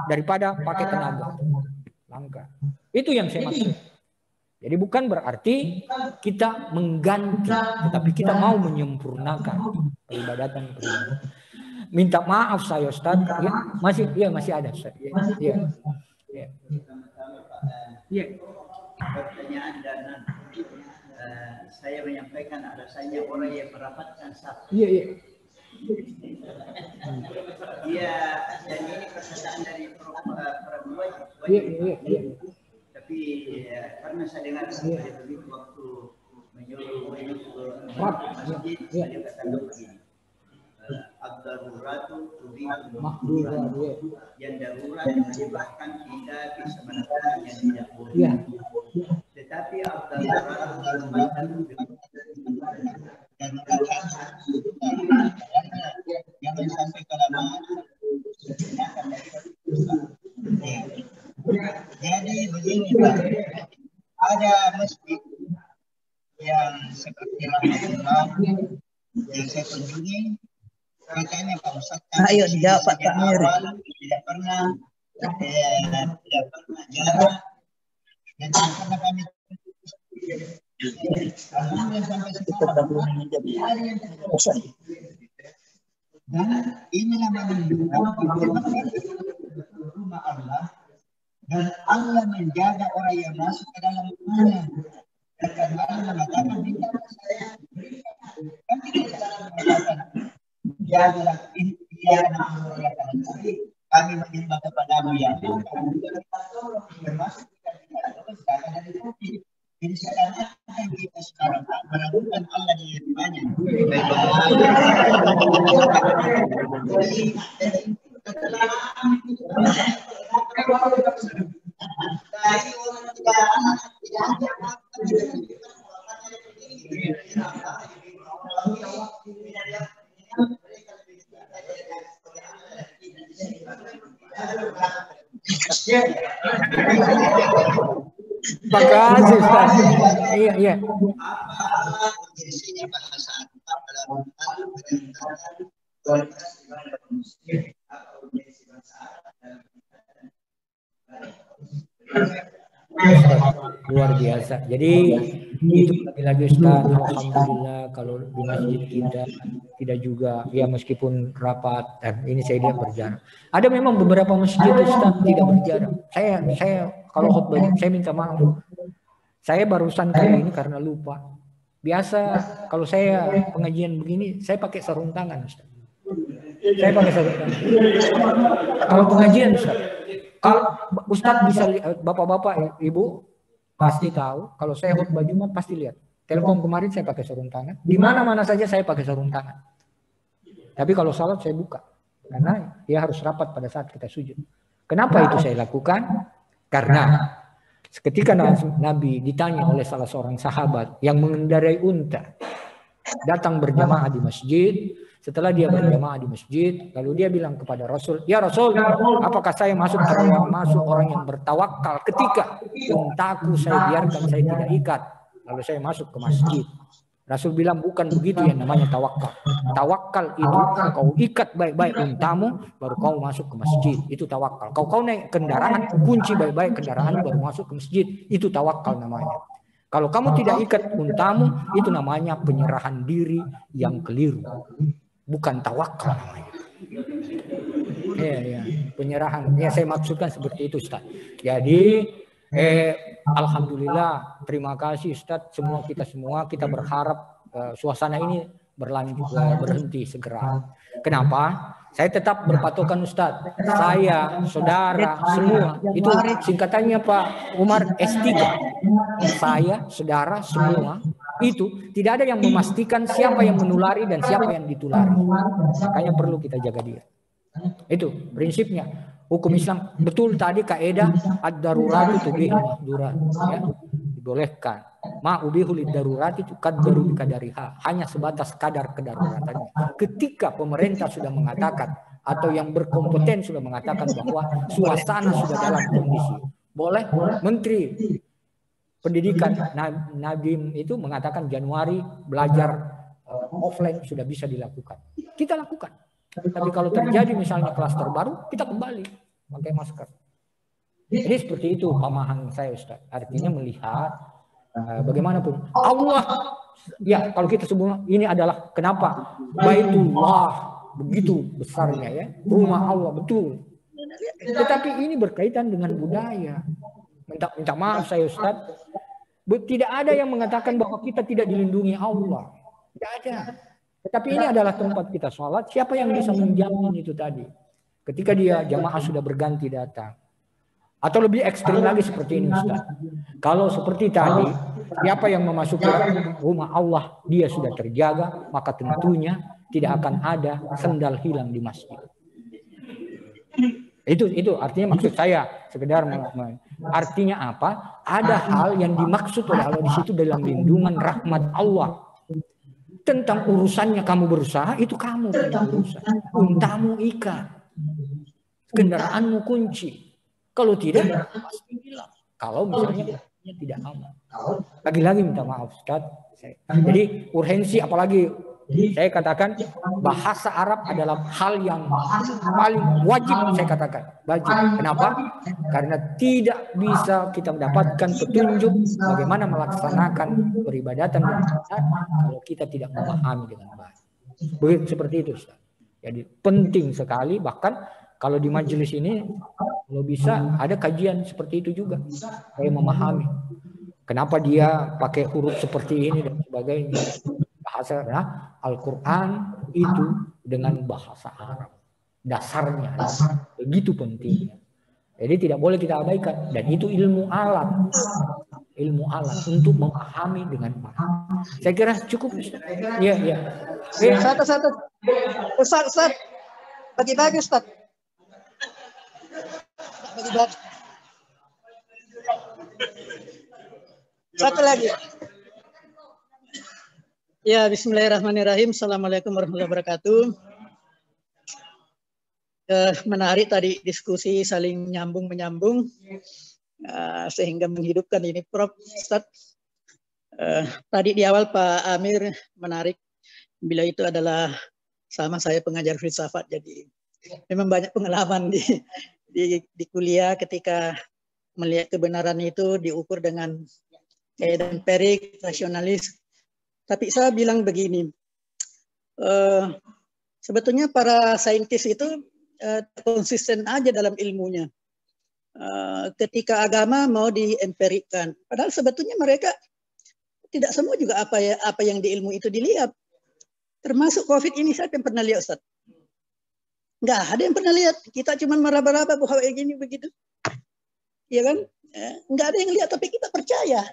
daripada pakai tenaga. Langka. Itu yang saya maksud. Jadi bukan berarti kita mengganti, tetapi kita mau menyempurnakan peribadatan. Minta maaf saya Ustaz, ya, masih ada Ustaz. Ya. Pertanyaan dan saya menyampaikan alasannya orang yang merapatkan saf. Iya. Iya, dan ini perkataan dari perempuan. Iya. Tapi karena saya dengar begitu waktu menyuruh masjid, beliau katakan begini. Ad-daruratu tubihul mahdurat. Yang darurat menyebabkan kita bisa melakukan yang tidak boleh. Tetapi ad-daruratu jangan sampai kelamaan. Jadi begini Pak, ada masjid yang seperti Rahmatullah yang saya kunjungi, katanya Pak Ustaz Ayo dijawab Pak Amir. tidak pernah jalan dan tidak pernah kami sampai sekarang dan inilah menunjukkan rumah Allah dan Allah menjaga orang yang masuk ke dalam rumahnya. Dan Allah mengatakan berikan saya kan tidak mengatakan jagalah kami menyembah kepadamu ya termasuk kita dari kopi. Jadi sekarang kita sekarang meragukan Allah di rumahnya. Makasih Ustaz. Iya. Apa isinya bahasa Arab dalam luar biasa. Jadi itu lagi-lagi Ustaz, alhamdulillah kalau di masjid kita tidak juga ya meskipun rapat dan ini saya lihat berjarak. Ada memang beberapa masjid Ustaz tidak berjarak. Saya kalau khutbah saya minta maaf. Saya barusan kali ini karena lupa. Biasa kalau saya pengajian begini saya pakai sarung tangan Ustaz. Saya pakai sarung tangan. Kalau pengajian Ustaz, kalau Ustaz bisa lihat, bapak-bapak, ibu pasti tahu. Kalau saya khutbah Jumat pasti lihat. Telkom kemarin saya pakai sarung tangan. Di mana-mana saja saya pakai sarung tangan. Tapi kalau salat saya buka, karena dia harus rapat pada saat kita sujud. Kenapa itu saya lakukan? Karena ketika Nabi ditanya oleh salah seorang sahabat yang mengendarai unta, datang berjamaah di masjid. Setelah dia berjamaah di masjid, lalu dia bilang kepada Rasul, "Ya Rasul, apakah saya masuk orang yang bertawakal ketika untaku saya biarkan saya tidak ikat, lalu saya masuk ke masjid?" Rasul bilang, bukan begitu yang namanya tawakal. Tawakal itu kau ikat baik-baik untamu, baru kau masuk ke masjid. Itu tawakal. Kau naik kendaraan, kunci baik-baik kendaraan, baru masuk ke masjid. Itu tawakal namanya. Kalau kamu tidak ikat untamu, itu namanya penyerahan diri yang keliru. Bukan tawakal namanya. Ya, penyerahan. Ya, saya maksudkan seperti itu, Ustaz. Jadi, alhamdulillah, terima kasih Ustaz. Kita berharap suasana ini berhenti segera. Kenapa? Saya tetap berpatokan Ustaz. Saya, saudara, semua. Itu singkatannya Pak Umar S3. Saya, saudara, semua. Itu tidak ada yang memastikan siapa yang menulari dan siapa yang ditulari. Makanya perlu kita jaga diri. Itu prinsipnya. Hukum Islam betul tadi kaidah ad-daruratu tubihul mahdurat, ya. Dibolehkan. Ma ubihul darurat itu qaddaru bikadariha, hanya sebatas kadar kedaruratannya. Ketika pemerintah sudah mengatakan atau yang berkompeten sudah mengatakan bahwa suasana sudah dalam kondisi, boleh Menteri Pendidikan Nadiem itu mengatakan Januari belajar offline sudah bisa dilakukan. Kita lakukan. Tapi kalau terjadi misalnya klaster baru, kita kembali pakai masker. Jadi seperti itu pemahaman saya Ustaz. Artinya melihat bagaimanapun Allah, ya kalau kita semua ini adalah kenapa Baitullah begitu besarnya ya, rumah Allah betul. Tetapi ini berkaitan dengan budaya. Minta maaf saya Ustaz, tidak ada yang mengatakan bahwa kita tidak dilindungi Allah. Tidak ada. Tetapi ini adalah tempat kita sholat. Siapa yang bisa menjamin itu tadi? Ketika dia jamaah sudah berganti datang. Atau lebih ekstrim lagi seperti ini Ustaz. Kalau seperti tadi, siapa yang memasuki rumah Allah, dia sudah terjaga, maka tentunya tidak akan ada sendal hilang di masjid. Itu artinya maksud saya sekedar artinya apa? Ada hal yang dimaksud oleh Allah di situ dalam lindungan rahmat Allah. Tentang urusannya kamu berusaha, itu kamu punya urusan. Untamu ikat, kendaraanmu kunci. Kalau tidak, pasti hilang. Kalau misalnya tidak aman. Lagi-lagi minta maaf, Ustaz. Jadi urgensi, apalagi saya katakan bahasa Arab adalah hal yang paling wajib, saya katakan. Wajib. Kenapa? Karena tidak bisa kita mendapatkan petunjuk bagaimana melaksanakan peribadatan dan ibadah kalau kita tidak memahami dengan baik. Begitu seperti itu, Ustaz. Jadi penting sekali, bahkan kalau di majelis ini kalau bisa ada kajian seperti itu juga, saya memahami kenapa dia pakai huruf seperti ini dan sebagainya. Bahasa Al-Quran itu dengan bahasa Arab dasarnya begitu pentingnya. Jadi tidak boleh kita abaikan, dan itu ilmu alat untuk memahami dengan baik. Saya kira cukup. Iya. Satu. Ustaz. Bagi-bagi Ustaz. Bagi-bagi. Satu lagi. Ya, bismillahirrahmanirrahim. Assalamualaikum warahmatullahi wabarakatuh. Menarik tadi diskusi saling nyambung-menyambung sehingga menghidupkan ini Prof. Ustaz. Tadi di awal Pak Amir menarik, bila itu adalah sama saya pengajar filsafat, jadi memang banyak pengalaman di kuliah ketika melihat kebenaran itu diukur dengan kaidah empirik, rasionalis. Tapi saya bilang begini, sebetulnya para saintis itu konsisten aja dalam ilmunya. Ketika agama mau diempirikkan, padahal sebetulnya mereka tidak semua juga apa yang di ilmu itu dilihat. Termasuk COVID ini, saya yang pernah lihat Ustaz. Nggak ada yang pernah lihat. Kita cuma meraba-raba bahwa kayak gini begitu. Iya kan? Nggak ada yang lihat, tapi kita percaya.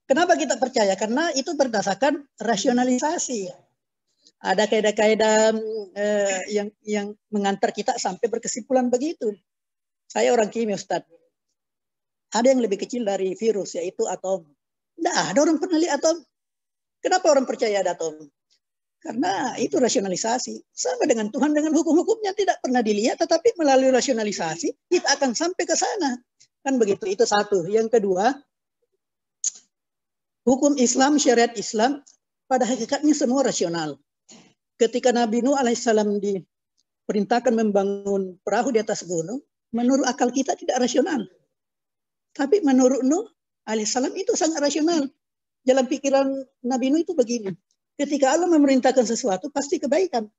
Kenapa kita percaya? Karena itu berdasarkan rasionalisasi. Ada kaidah-kaidah yang mengantar kita sampai berkesimpulan begitu. Saya orang kimia Ustaz. Ada yang lebih kecil dari virus, yaitu atom. Nggak ada orang pernah lihat atom. Kenapa orang percaya ada atom? Karena itu rasionalisasi. Sama dengan Tuhan, dengan hukum-hukumnya tidak pernah dilihat, tetapi melalui rasionalisasi kita akan sampai ke sana. Kan begitu, itu satu. Yang kedua, hukum Islam, syariat Islam, pada hakikatnya semua rasional. Ketika Nabi Nuh alaihissalam diperintahkan membangun perahu di atas gunung, menurut akal kita tidak rasional. Tapi menurut Nuh alaihissalam itu sangat rasional. Dalam pikiran Nabi Nuh itu begini. Ketika Allah memerintahkan sesuatu, pasti kebaikan.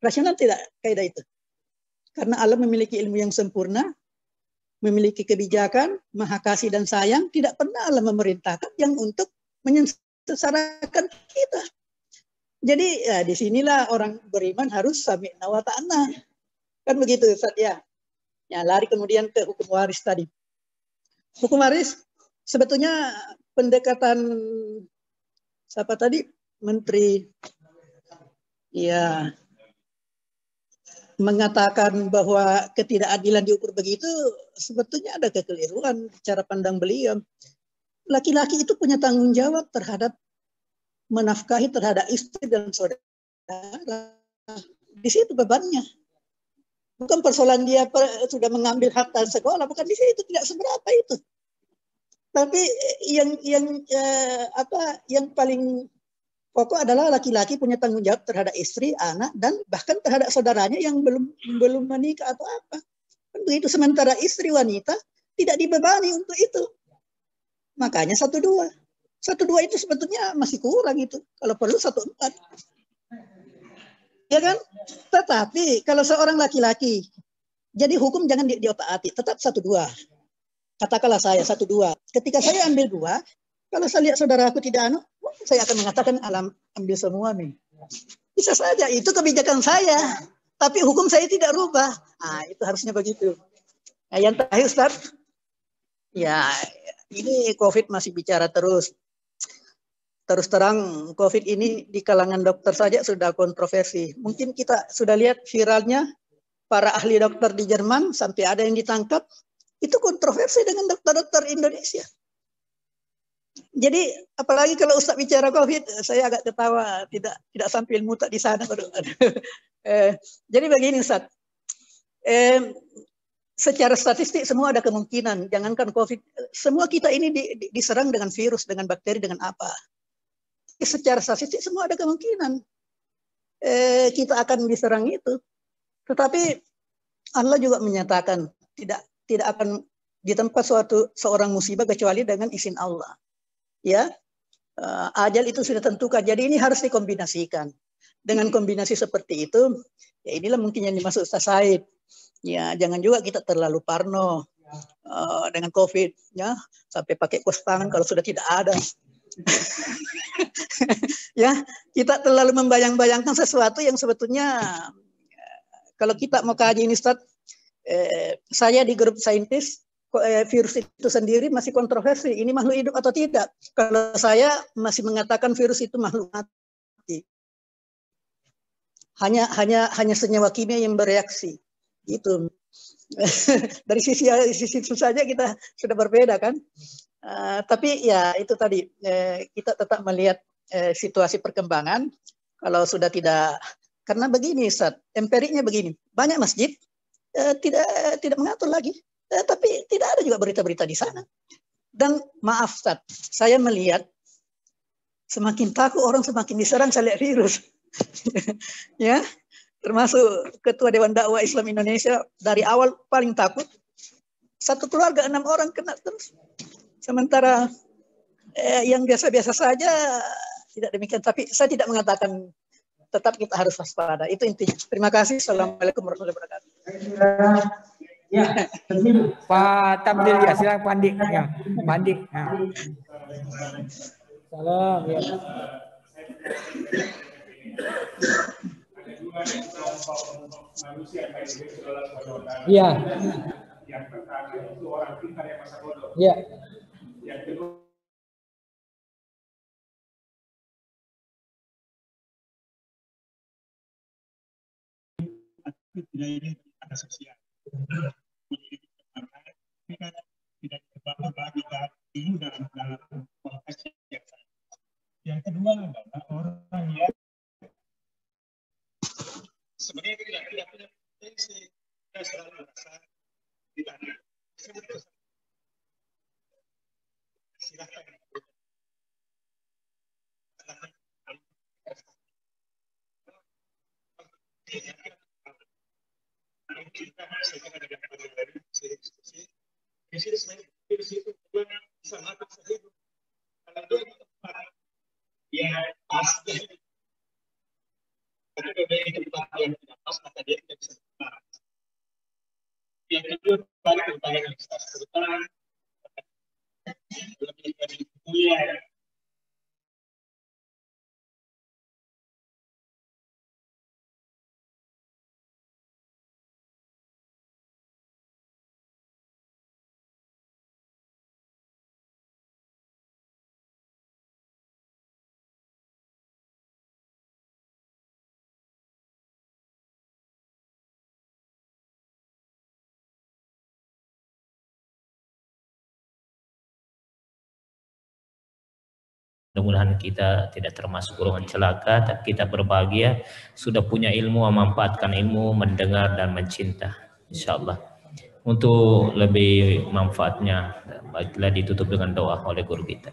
Rasional tidak kaidah itu. Karena Allah memiliki ilmu yang sempurna, memiliki kebijakan, maha kasih dan sayang, tidak pernah Allah memerintahkan yang untuk menyengsarakan kita. Jadi ya, disinilah orang beriman harus sami'na wa ta'na. Kan begitu Ustaz ya. Ya, lari kemudian ke hukum waris tadi. Hukum waris sebetulnya pendekatan siapa tadi? Menteri ya mengatakan bahwa ketidakadilan diukur begitu, sebetulnya ada kekeliruan cara pandang beliau. Laki-laki itu punya tanggung jawab terhadap menafkahi terhadap istri dan saudara. Di situ bebannya. Bukan persoalan dia sudah mengambil harta sekolah, bukan di situ, tidak seberapa itu. Tapi yang paling pokok adalah laki-laki punya tanggung jawab terhadap istri, anak, dan bahkan terhadap saudaranya yang belum menikah atau apa. Begitu, sementara istri wanita tidak dibebani untuk itu. Makanya 1-2. 1-2 itu sebetulnya masih kurang itu. Kalau perlu 1-4. Ya kan? Tetapi kalau seorang laki-laki, jadi hukum jangan diotak-atik, tetap 1-2. Katakanlah saya 1-2. Ketika saya ambil 2, kalau saya lihat saudara aku tidak saya akan mengatakan ambil semua nih. Bisa saja, itu kebijakan saya. Tapi hukum saya tidak rubah. Nah, itu harusnya begitu. Nah, yang terakhir Ustaz, ya ini COVID masih bicara terus. Terus terang COVID ini di kalangan dokter saja sudah kontroversi. Mungkin kita sudah lihat viralnya para ahli dokter di Jerman sampai ada yang ditangkap. Itu kontroversi dengan dokter-dokter Indonesia. Jadi apalagi kalau Ustaz bicara COVID, saya agak ketawa, tidak sampai ilmu tak di sana. Jadi begini Ustaz, secara statistik semua ada kemungkinan, jangankan COVID, semua kita ini diserang dengan virus, dengan bakteri, dengan apa. Secara statistik semua ada kemungkinan kita akan diserang itu. Tetapi Allah juga menyatakan tidak akan ditempa seorang musibah kecuali dengan izin Allah. Ya, ajal itu sudah tentukan. Jadi ini harus dikombinasikan. Dengan kombinasi seperti itu, ya inilah mungkin yang dimaksud Ustaz Said. Ya, jangan juga kita terlalu parno dengan COVID, ya, sampai pakai kos tangan kalau sudah tidak ada. Ya, kita terlalu membayang-bayangkan sesuatu yang sebetulnya kalau kita mau kaji ini Ustaz, saya di grup saintis, virus itu sendiri masih kontroversi. Ini makhluk hidup atau tidak? Kalau saya masih mengatakan virus itu makhluk mati. Hanya senyawa kimia yang bereaksi. Itu. Dari sisi itu saja kita sudah berbeda kan. Tapi ya itu tadi kita tetap melihat situasi perkembangan. Kalau sudah tidak, karena begini Ustaz, empiriknya begini. Banyak masjid tidak mengatur lagi. Tapi tidak ada juga berita-berita di sana. Dan maaf Ustaz, saya melihat semakin takut orang semakin diserang saya lihat virus. Ya, termasuk Ketua Dewan Dakwah Islam Indonesia dari awal paling takut. Satu keluarga 6 orang kena terus. Sementara yang biasa-biasa saja tidak demikian. Tapi saya tidak mengatakan tetap kita harus waspada. Itu intinya. Terima kasih. Assalamualaikum warahmatullahi wabarakatuh. Ya, Pak Tabdil ya, silakan Pak Andi. Ya, Pak Andi. Ya. Salam ya. Iya. Yang pertama itu orang pintar yang masa bodoh. Iya. Yang kedua tidak ini ada sosial. Tidak terbagi ilmu dalam konteks yang sama. Yang kedua adalah orang yang sebenarnya tidak punya potensi, tidak selalu merasa ditanya. Silakan. Kita saya ada yang dari diskusi. Di sini sebenarnya di situ bisa mati sehidup. Kalau dua tempat ya pasti. Kalau dua tempat yang tidak pas maka dia tidak bisa bertahan. Yang kedua balik ke pertanyaan yang kita sebutkan lebih dari mulia. Mudah-mudahan kita tidak termasuk golongan celaka, tapi kita berbahagia sudah punya ilmu, memanfaatkan ilmu, mendengar dan mencinta. InsyaAllah. Untuk lebih manfaatnya, baiklah ditutup dengan doa oleh guru kita.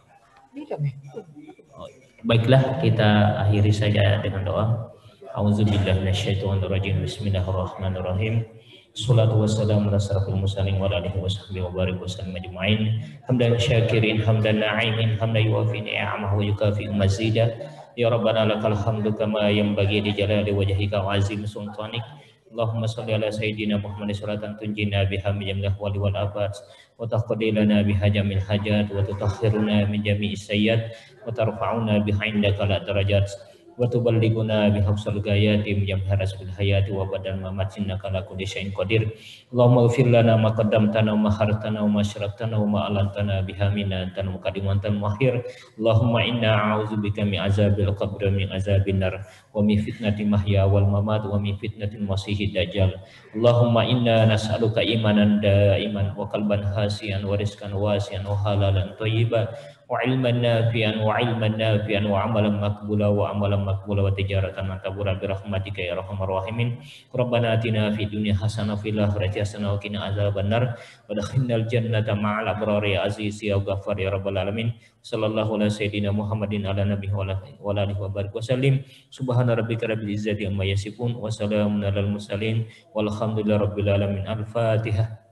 Baiklah kita akhiri saja dengan doa. A'udzubillahi minasyaitonirrajim. Bismillahirrahmanirrahim. Salatu wassalamu ala asyrafil mursalin wa ala alihi washabbihi wa barik wasallam ajma'in. Hamdan syakirin, hamdan na'imin, hamdan yuwafi ni'amahu wa yukafi'u mazida. Ya Rabbana lakal hamdu kama yanbaghi li jalali wajhika wa azim sultanik. Allahumma salli ala sayyidina Muhammad salatan tunjina biha min jamil ahwali wal afat wa taqdi lana biha jamil hajat wa tutahhiruna min jami'is sayyiat wa tarfa'una biha indaka la darajat wa tuballighuna bihaqsal ghayati min haras bil hayati wa badal mamat innaka ala kulli syai'in qadir. Allahumma ighfir lana ma qaddamtana wa ma akhartana wa ma asyraqtana wa ma alantana biha min anta muqaddim wa anta muakhir. Allahumma inna a'udzubika min azabil qabr min azabin nar wa min fitnati mahya wal mamat wa min fitnatil masiihid dajjal. Allahumma inna nas'aluka imanan daiman wa qalban hasian wa rizqan wasian wa halalan thayyiban wa ilman nafi'an wa amalan maqbula wa tijaratan tabura bi rahmatika ya arhamar rahimin. Rabbana atina fid dunya hasanah wa fil akhirati hasanah wa qina adzabannar wa adkhilnal jannata ma'al abrari ya aziz ya ghaffar ya rabbal alamin. Sallallahu ala sayyidina Muhammadin ala nabihi wa alihi wa barik wasallim. Subhana rabbika rabbil izzati amma yasifun wa salamun alal mursalin walhamdulillahi rabbil alamin. Al-Fatihah.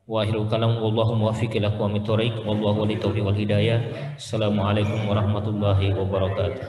Wa akhiru kalam wallahu muwaffiq ila aqwamit thoriq wallahu wali taufiq wal hidayah. Assalamualaikum warahmatullahi wabarakatuh.